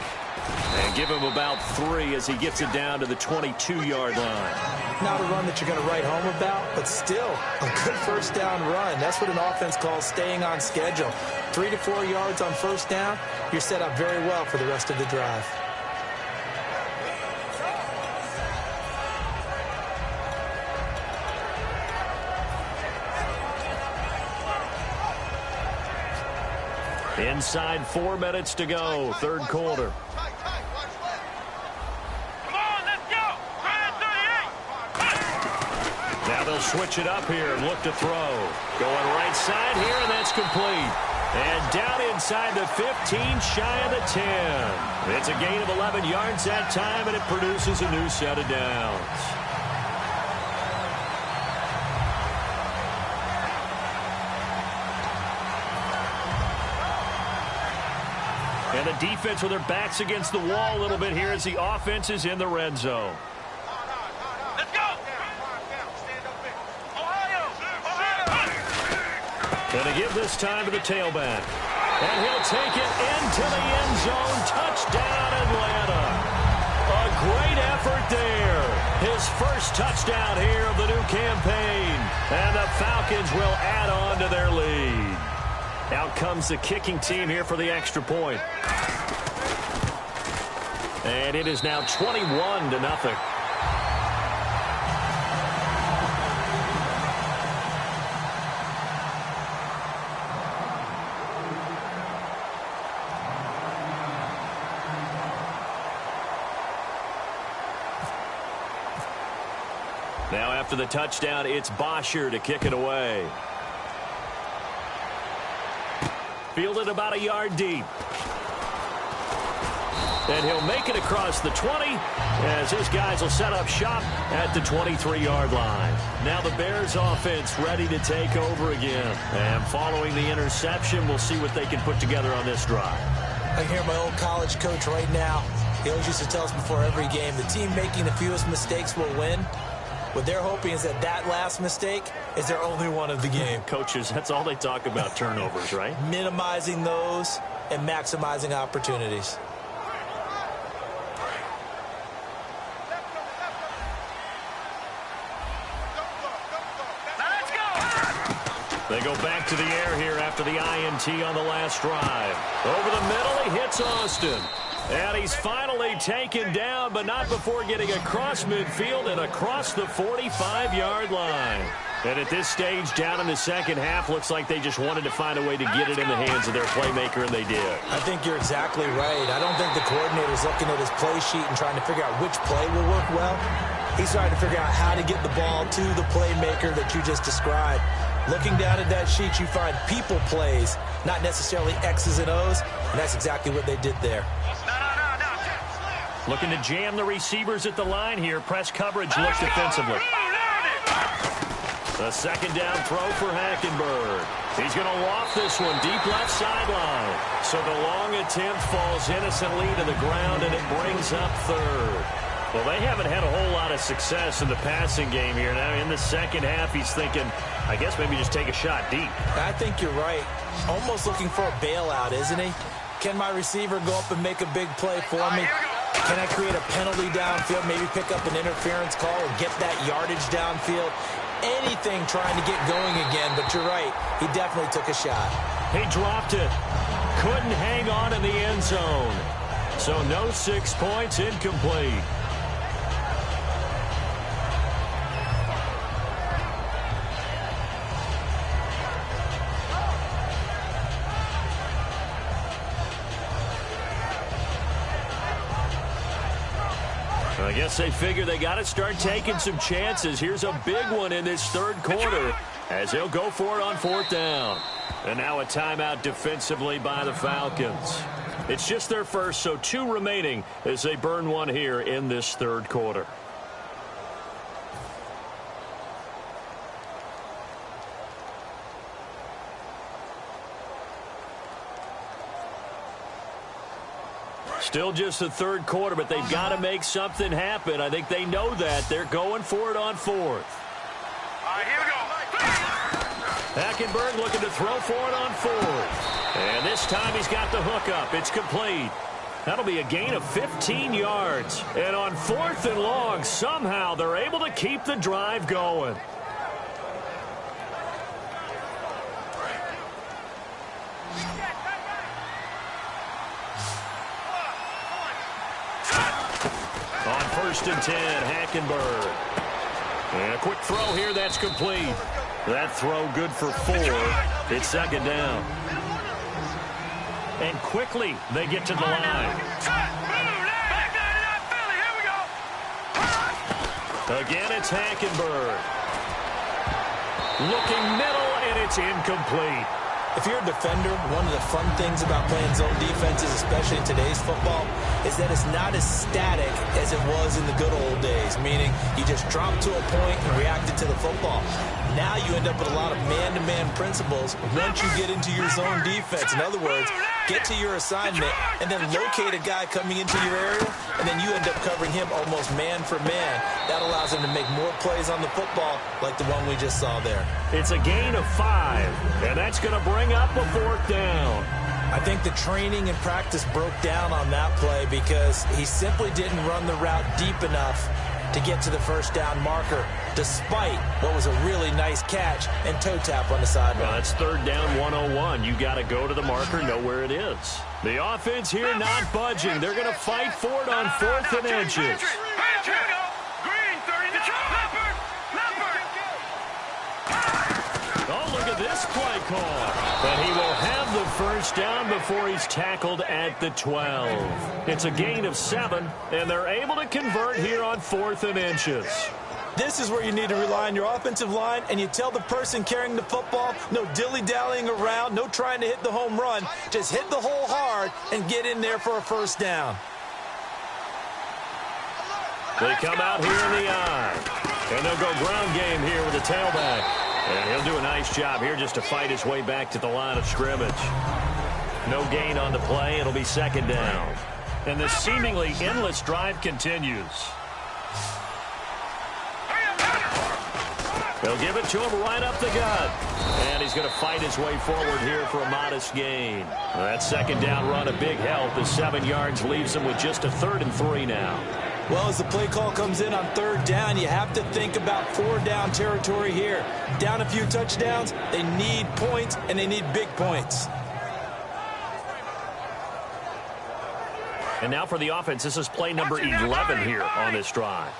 Speaker 17: And give him about 3 as he gets it down to the 22-yard line.
Speaker 18: Not a run that you're going to write home about, but still a good first down run. That's what an offense calls staying on schedule. 3 to 4 yards on first down, you're set up very well for the rest of the drive.
Speaker 17: Inside 4 minutes to go, third quarter. Now they'll switch it up here and look to throw. Going right side here, and that's complete. And down inside the 15, shy of the 10. It's a gain of 11 yards that time, and it produces a new set of downs. And the defense with their backs against the wall a little bit here as the offense is in the red zone. Going to give this time to the tailback. And he'll take it into the end zone. Touchdown, Atlanta. A great effort there. His first touchdown here of the new campaign. And the Falcons will add on to their lead. Out comes the kicking team here for the extra point. And it is now 21-0. Now after the touchdown, it's Bosher to kick it away. Fielded about a yard deep. And he'll make it across the 20 as his guys will set up shop at the 23-yard line. Now the Bears offense ready to take over again. And following the interception, we'll see what they can put together on this drive.
Speaker 18: I hear my old college coach right now. He always used to tell us before every game, the team making the fewest mistakes will win. What they're hoping is that last mistake is their only one of the game.
Speaker 17: Coaches, that's all they talk about, turnovers, right?
Speaker 18: Minimizing those and maximizing opportunities.
Speaker 17: They go back to the air here after the INT on the last drive. Over the middle, he hits Austin. And he's finally taken down, but not before getting across midfield and across the 45-yard line. And at this stage, down in the second half, looks like they just wanted to find a way to get it in the hands of their playmaker, and they did.
Speaker 18: I think you're exactly right. I don't think the coordinator's looking at his play sheet and trying to figure out which play will work well. He's trying to figure out how to get the ball to the playmaker that you just described. Looking down at that sheet, you find people plays, not necessarily X's and O's, and that's exactly what they did there.
Speaker 17: Looking to jam the receivers at the line here. Press coverage looks defensively. A second down throw for Hackenberg. He's going to loft this one deep left sideline. So the long attempt falls innocently to the ground, and it brings up third. Well, they haven't had a whole lot of success in the passing game here. Now in the second half, he's thinking, I guess maybe just take a shot deep.
Speaker 18: I think you're right. Almost looking for a bailout, isn't he? Can my receiver go up and make a big play for me? Can I create a penalty downfield, maybe pick up an interference call or get that yardage downfield? Anything trying to get going again, but you're right. He definitely took a shot.
Speaker 17: He dropped it. Couldn't hang on in the end zone. So no 6 points, incomplete. I guess they figure they got to start taking some chances. Here's a big one in this third quarter as they'll go for it on fourth down. And now a timeout defensively by the Falcons. It's just their first, so 2 remaining as they burn one here in this third quarter. Still just the third quarter, but they've got to make something happen. I think they know that. They're going for it on fourth.
Speaker 6: All right, here we go.
Speaker 17: Hackenberg looking to throw for it on fourth. And this time he's got the hook up. It's complete. That'll be a gain of 15 yards. And on fourth and long, somehow they're able to keep the drive going. On 1st and 10, Hackenberg. And a quick throw here, that's complete. That throw good for 4. It's second down. And quickly they get to the line. Again, it's Hackenberg. Looking middle, and it's incomplete.
Speaker 18: If you're a defender, one of the fun things about playing zone defenses, especially in today's football, is that it's not as static as it was in the good old days, meaning you just drop to a point and reacted to the football. Now you end up with a lot of man-to-man principles once you get into your zone defense. In other words, get to your assignment and then locate a guy coming into your area, and then you end up covering him almost man for man. That allows him to make more plays on the football like the one we just saw there.
Speaker 17: It's a gain of 5, and that's going to bring up a fourth down.
Speaker 18: I think the training and practice broke down on that play because he simply didn't run the route deep enough to get to the first down marker, despite what was a really nice catch and toe tap on the sideline.
Speaker 17: Well, that's third down 101. You got to go to the marker, know where it is. The offense here not budging. They're going to fight for it on 4th and inches. Oh, look at this play call. But he will have the first down before he's tackled at the 12. It's a gain of 7, and they're able to convert here on 4th and inches.
Speaker 18: This is where you need to rely on your offensive line, and you tell the person carrying the football, no dilly-dallying around, no trying to hit the home run. Just hit the hole hard and get in there for a first down.
Speaker 17: They come out here in the eye, and they'll go ground game here with the tailback. And he'll do a nice job here just to fight his way back to the line of scrimmage. No gain on the play. It'll be second down. And the seemingly endless drive continues. They'll give it to him right up the gut. And he's going to fight his way forward here for a modest gain. That second down run, a big help. The 7 yards leaves him with just a 3rd and 3 now.
Speaker 18: Well, as the play call comes in on 3rd down, you have to think about 4-down territory here. Down a few touchdowns, they need points, and they need big points.
Speaker 17: And now for the offense, this is play number 11 here on this drive.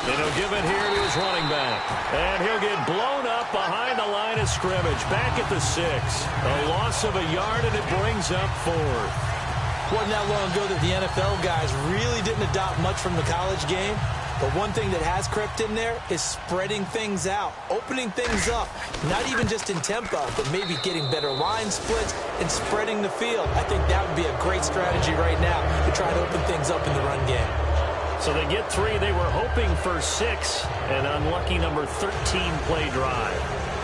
Speaker 17: And he'll give it here to his running back. And he'll get blown up behind the line of scrimmage. Back at the 6. A loss of a yard, and it brings up 4th.
Speaker 18: Wasn't that long ago that the NFL guys really didn't adopt much from the college game. But one thing that has crept in there is spreading things out, opening things up, not even just in tempo, but maybe getting better line splits and spreading the field. I think that would be a great strategy right now to try to open things up in the run game.
Speaker 17: So they get 3. They were hoping for 6. An unlucky number 13 play drive.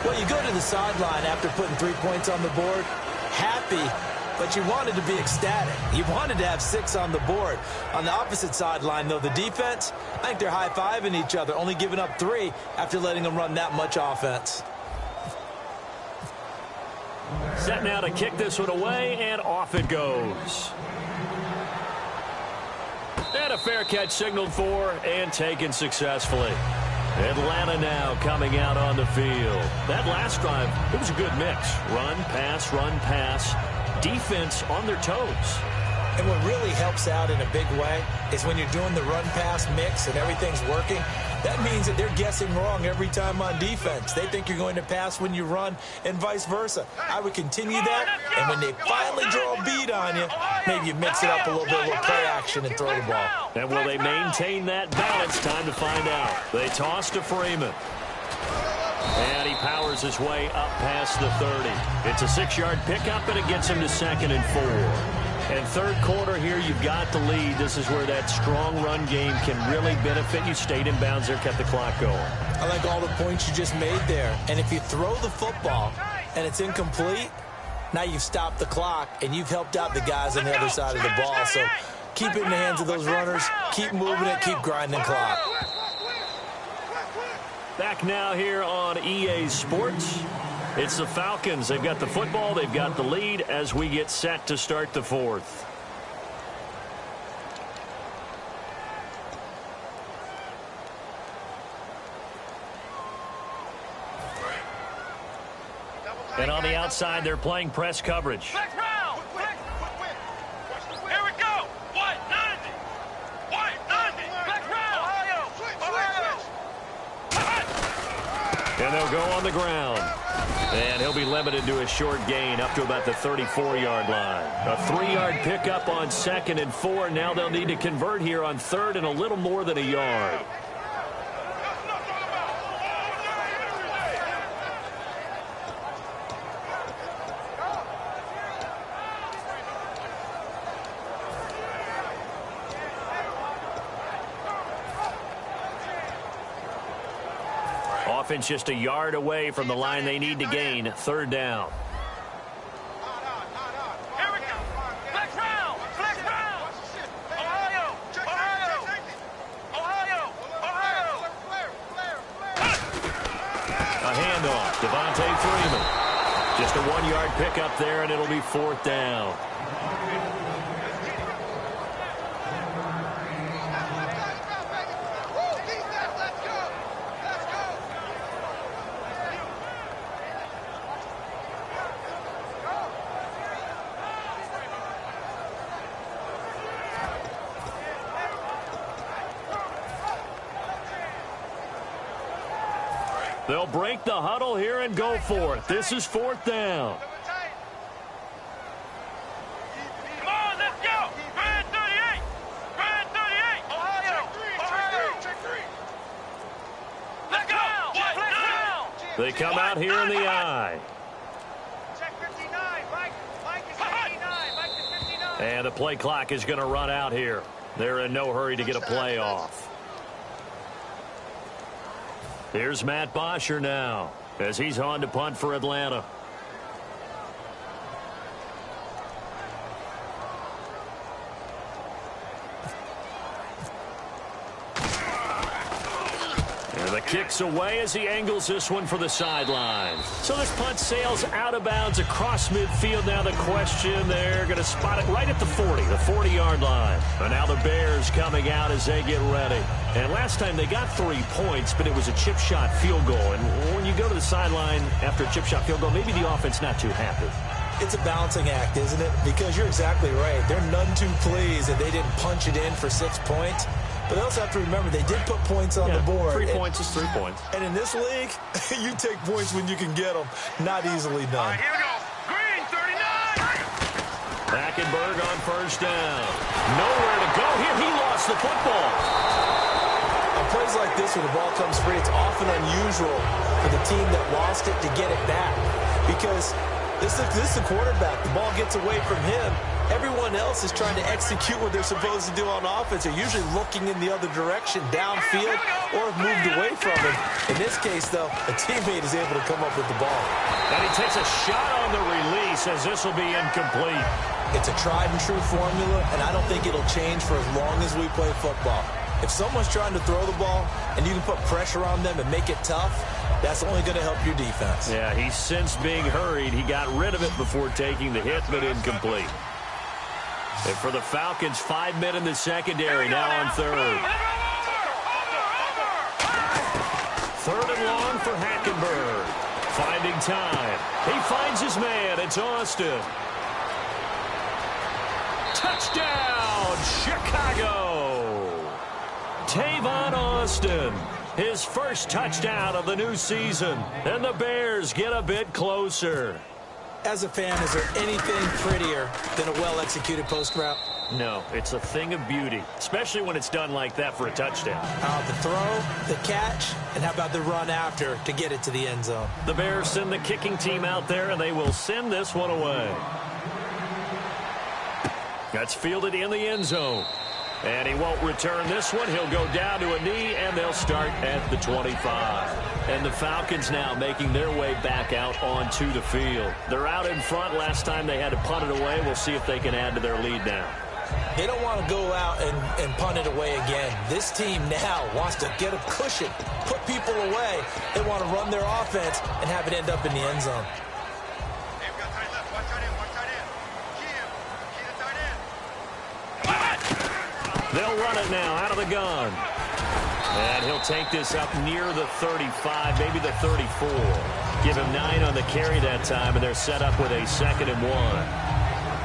Speaker 18: Well, you go to the sideline after putting 3 points on the board, happy, but you wanted to be ecstatic. You wanted to have 6 on the board. On the opposite sideline, though, the defense, I think they're high-fiving each other, only giving up 3 after letting them run that much offense.
Speaker 17: Set now to kick this one away, and off it goes. And a fair catch signaled for and taken successfully. Atlanta now coming out on the field. That last drive, it was a good mix. Run, pass, defense on their toes.
Speaker 18: And what really helps out in a big way is when you're doing the run-pass mix and everything's working, that means that they're guessing wrong every time on defense. They think you're going to pass when you run and vice versa. I would continue that, and when they finally draw a beat on you, maybe you mix it up a little bit, a little play action, and throw the ball.
Speaker 17: And will they maintain that balance? Time to find out. They toss to Freeman. And he powers his way up past the 30. It's a 6-yard pickup, and it gets him to 2nd and 4. And third quarter here, you've got the lead. This is where that strong run game can really benefit you. Stayed in bounds there, kept the clock going.
Speaker 18: I like all the points you just made there. And if you throw the football and it's incomplete, now you've stopped the clock and you've helped out the guys on the other side of the ball. So keep it in the hands of those runners. Keep moving it. Keep grinding clock.
Speaker 17: Back now here on EA Sports. It's the Falcons. They've got the football. They've got the lead as we get set to start the fourth. And on the outside, they're playing press coverage. And they'll go on the ground. And he'll be limited to a short gain up to about the 34-yard line. A 3-yard pickup on 2nd and 4. Now they'll need to convert here on 3rd and a little more than a yard. Offense just a yard away from the line they need to gain. 3rd down. A handoff. Devontae Freeman. Just a 1-yard pickup there, and it'll be 4th down. They'll break the huddle here and go for it. This is 4th down.
Speaker 6: Come on, let's go. Brand 38. Brand 38. Ohio. Check 3. Let's go.
Speaker 17: They come out here in the eye.
Speaker 6: Check 59. Mike is 59. Mike is 59.
Speaker 17: And the play clock is going to run out here. They're in no hurry to get a play off. Here's Matt Bosher now as he's on to punt for Atlanta. And the kick's away as he angles this one for the sideline. So this punt sails out of bounds across midfield. Now the question, they're going to spot it right at the 40, the 40-yard line. And now the Bears coming out as they get ready. And last time they got 3 points, but it was a chip shot field goal. And when you go to the sideline after a chip shot field goal, maybe the offense not too happy.
Speaker 18: It's a balancing act, isn't it? Because you're exactly right. They're none too pleased that they didn't punch it in for 6 points. But they also have to remember they did put points on the board.
Speaker 17: 3 points is 3 points.
Speaker 18: And in this league, you take points when you can get them. Not easily done.
Speaker 6: All right, here we go. Green, 39.
Speaker 17: Hackenberg on first down. Nowhere to go here. He lost the football.
Speaker 18: On plays like this where the ball comes free, it's often unusual for the team that lost it to get it back. Because this is the quarterback. The ball gets away from him. Everyone else is trying to execute what they're supposed to do on offense. They're usually looking in the other direction, downfield, or have moved away from him. In this case, though, a teammate is able to come up with the ball.
Speaker 17: And he takes a shot on the release as this will be incomplete.
Speaker 18: It's a tried-and-true formula, and I don't think it'll change for as long as we play football. If someone's trying to throw the ball and you can put pressure on them and make it tough, that's only going to help your defense.
Speaker 17: Yeah, he's since being hurried. He got rid of it before taking the hit, but incomplete. And for the Falcons, 5 men in the secondary, now on third. Third and long for Hackenberg. Finding time. He finds his man. It's Austin. Touchdown, Chicago. Tavon Austin. His first touchdown of the new season. And the Bears get a bit closer.
Speaker 18: As a fan, is there anything prettier than a well-executed post route?
Speaker 17: No, it's a thing of beauty, especially when it's done like that for a touchdown.
Speaker 18: The throw, the catch, and how about the run after to get it to the end zone?
Speaker 17: The Bears send the kicking team out there, and they will send this one away. That's fielded in the end zone. And he won't return this one. He'll go down to a knee, and they'll start at the 25. And the Falcons now making their way back out onto the field. They're out in front. Last time they had to punt it away. We'll see if they can add to their lead now.
Speaker 18: They don't want to go out and punt it away again. This team now wants to get a cushion, put people away. They want to run their offense and have it end up in the end zone.
Speaker 17: They'll run it now out of the gun. And he'll take this up near the 35, maybe the 34. Give him 9 on the carry that time, and they're set up with a 2nd and 1.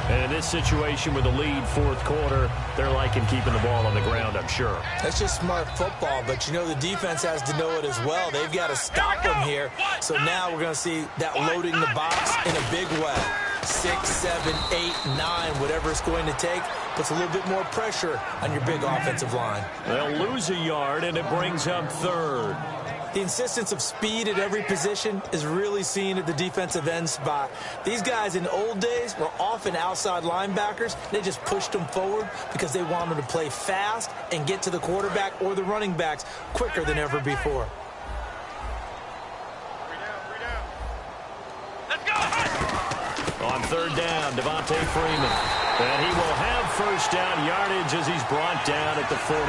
Speaker 17: And in this situation with the lead, fourth quarter, they're liking keeping the ball on the ground, I'm sure.
Speaker 18: That's just smart football, but you know the defense has to know it as well. They've got to stop them here. So now we're going to see that loading the box in a big way. 6, 7, 8, 9, whatever it's going to take, puts a little bit more pressure on your big offensive line.
Speaker 17: They'll lose a yard, and it brings up third.
Speaker 18: The insistence of speed at every position is really seen at the defensive end spot. These guys in the old days were often outside linebackers. They just pushed them forward because they wanted to play fast and get to the quarterback or the running backs quicker than ever before.
Speaker 17: On third down, Devontae Freeman. And he will have first down yardage as he's brought down at the 41.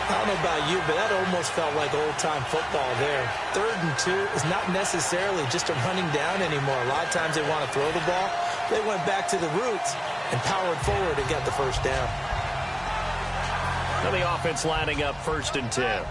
Speaker 18: I don't know about you, but that almost felt like old-time football there. 3rd and 2 is not necessarily just a running down anymore. A lot of times they want to throw the ball. They went back to the roots and powered forward and got the first down.
Speaker 17: Now the offense lining up 1st and 10.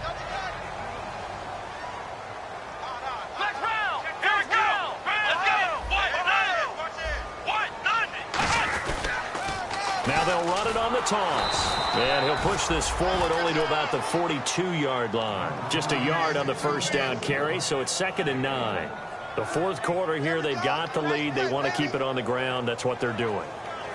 Speaker 17: Now they'll run it on the toss. And he'll push this forward only to about the 42-yard line. Just a yard on the first down carry, so it's 2nd and 9. The fourth quarter here, they've got the lead. They want to keep it on the ground. That's what they're doing.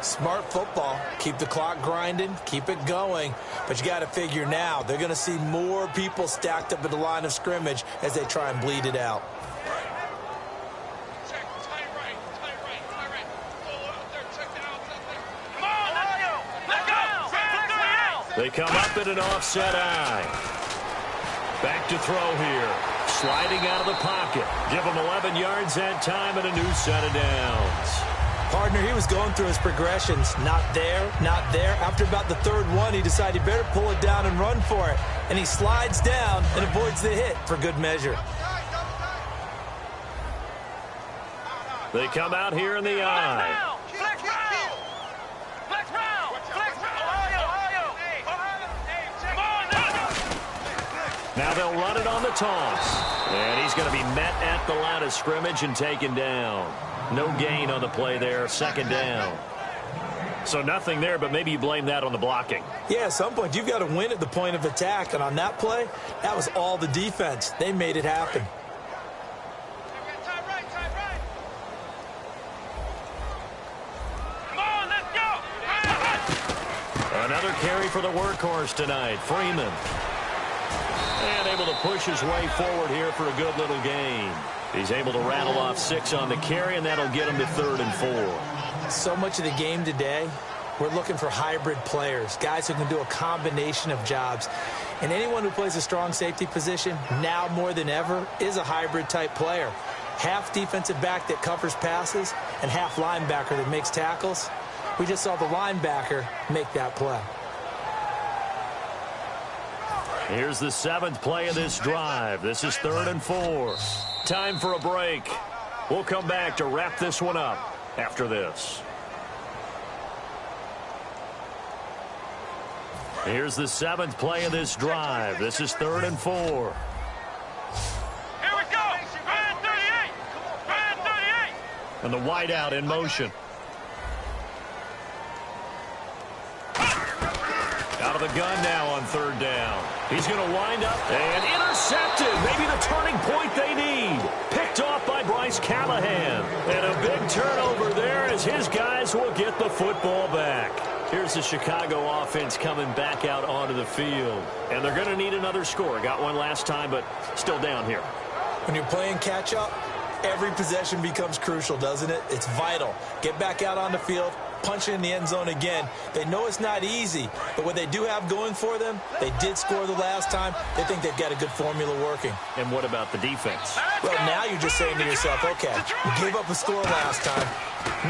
Speaker 18: Smart football. Keep the clock grinding. Keep it going. But you got to figure now, they're going to see more people stacked up at the line of scrimmage as they try and bleed it out.
Speaker 17: They come up in an offset eye. Back to throw here. Sliding out of the pocket. Give them 11 yards that time and a new set of downs.
Speaker 18: Partner, he was going through his progressions. Not there, not there. After about the third one, he decided he better pull it down and run for it. And he slides down and avoids the hit for good measure.
Speaker 17: They come out here in the eye. Now they'll run it on the toss. And he's going to be met at the line of scrimmage and taken down. No gain on the play there, second down. So nothing there, but maybe you blame that on the blocking.
Speaker 18: Yeah, at some point, you've got to win at the point of attack. And on that play, that was all the defense. They made it happen.
Speaker 17: Another carry for the workhorse tonight, Freeman. And able to push his way forward here for a good little gain. He's able to rattle off 6 on the carry, and that'll get him to 3rd and 4.
Speaker 18: So much of the game today, we're looking for hybrid players, guys who can do a combination of jobs. And anyone who plays a strong safety position, now more than ever, is a hybrid type player. Half defensive back that covers passes and half linebacker that makes tackles. We just saw the linebacker make that play.
Speaker 17: Here's the 7th play of this drive. This is 3rd and 4. Time for a break. We'll come back to wrap this one up after this. Here's the 7th play of this drive. This is 3rd and 4.
Speaker 6: Here we go. Ryan 38. Ryan 38.
Speaker 17: And the wideout in motion. Out of the gun now on 3rd down. He's going to wind up and intercepted. Maybe the turning point they need. Picked off by Bryce Callahan. And a big turnover there as his guys will get the football back. Here's the Chicago offense coming back out onto the field. And they're going to need another score. Got one last time, but still down here.
Speaker 18: When you're playing catch-up, every possession becomes crucial, doesn't it? It's vital. Get back out on the field, punch it in the end zone again. They know it's not easy, but what they do have going for them, they did score the last time. They think they've got a good formula working.
Speaker 17: And what about the defense?
Speaker 18: Well, now you're just saying to yourself, okay, we gave up a score last time.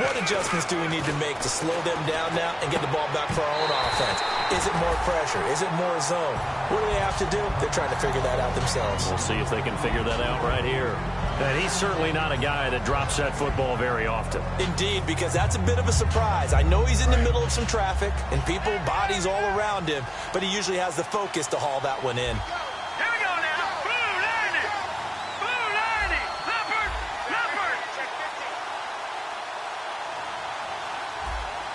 Speaker 18: What adjustments do we need to make to slow them down now and get the ball back for our own offense? Is it more pressure? Is it more zone? What do they have to do? They're trying to figure that out themselves.
Speaker 17: We'll see if they can figure that out right here. And he's certainly not a guy that drops that football very often.
Speaker 18: Indeed, because that's a bit of a surprise. I know he's in the middle of some traffic and people, bodies all around him, but he usually has the focus to haul that one in.
Speaker 6: Here we go now. Blue lining. Blue lining. Leopard. Leopard.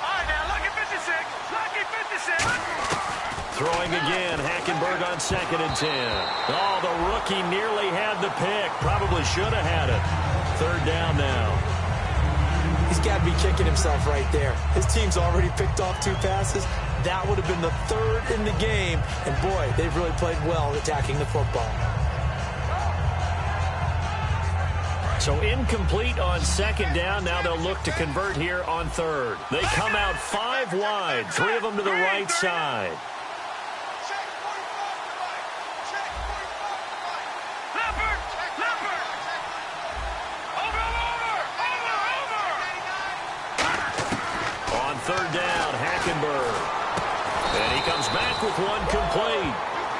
Speaker 6: All right, now, lucky 56. Lucky 56.
Speaker 17: Throwing again, Hackenberg on 2nd and 10. Oh, the rookie nearly had the pick. Probably should have had it. 3rd down now.
Speaker 18: He's got to be kicking himself right there. His team's already picked off 2 passes. That would have been the 3rd in the game. And, boy, they've really played well attacking the football.
Speaker 17: So incomplete on 2nd down. Now they'll look to convert here on 3rd. They come out 5 wide, 3 of them to the right side. On 3rd down, Hackenberg. And he comes back with one complete.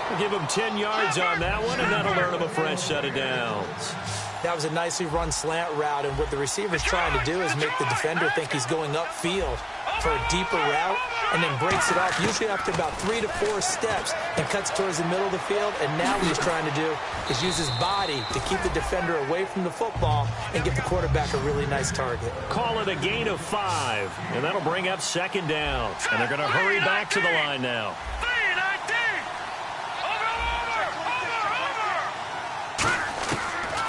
Speaker 17: We'll give him 10 yards on that one, and that'll earn him a fresh set of downs.
Speaker 18: That was a nicely run slant route, and what the receiver's trying to do is make the defender think he's going upfield for a deeper route, and then breaks it off, usually after about 3 to 4 steps, and cuts towards the middle of the field. And now what he's trying to do is use his body to keep the defender away from the football and get the quarterback a really nice target.
Speaker 17: Call it a gain of 5, and that'll bring up 2nd down. And they're going to hurry back to the line now.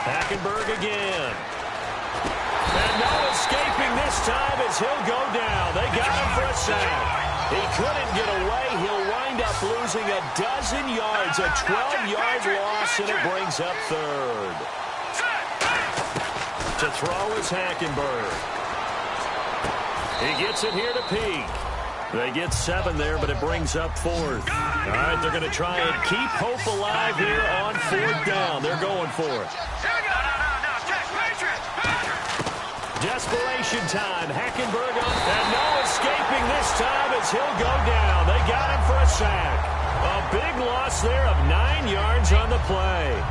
Speaker 17: Hackenberg again. And no escaping this time as he'll go down. They got him for a sack. He couldn't get away. He'll wind up losing a dozen yards, a 12-yard loss, and it brings up 3rd. To throw is Hackenberg. He gets it here to Peak. They get 7 there, but it brings up 4th. All right, they're going to try and keep hope alive here on 4th down. They're going for it. Desperation time. Hackenberg on, and no escaping this time as he'll go down. They got him for a sack. A big loss there of 9 yards on the play.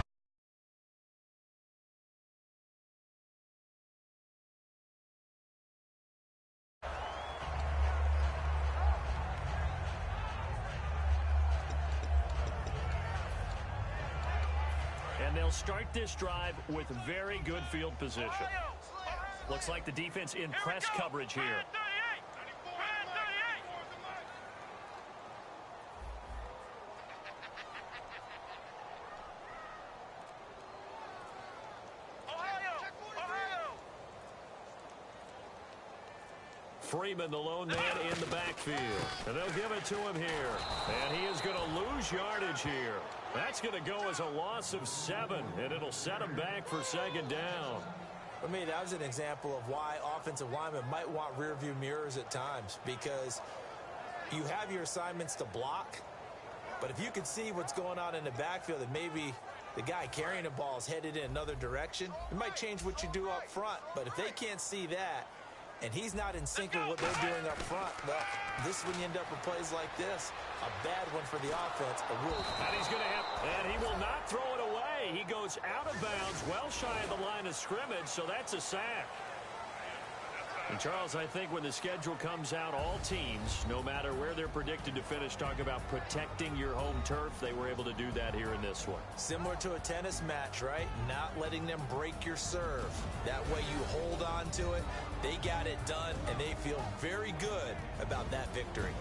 Speaker 17: And they'll start this drive with very good field position. Looks like the defense in press coverage here. Freeman, the lone man in the backfield. And they'll give it to him here. And he is going to lose yardage here. That's going to go as a loss of 7, and it'll set him back for second down.
Speaker 18: For me, that was an example of why offensive linemen might want rear-view mirrors at times, because you have your assignments to block, but if you can see what's going on in the backfield and maybe the guy carrying the ball is headed in another direction, it might change what you do up front. But if they can't see that, and he's not in sync with what they're doing up front, well, this is when you end up with plays like this. A bad one for the offense, a really...
Speaker 17: And he's going to have... And he will not throw it away. He goes out of bounds, well shy of the line of scrimmage, so that's a sack. And Charles, I think when the schedule comes out, all teams, no matter where they're predicted to finish, talk about protecting your home turf. They were able to do that here in this one.
Speaker 18: Similar to a tennis match, right? Not letting them break your serve. That way you hold on to it. They got it done, and they feel very good about that victory.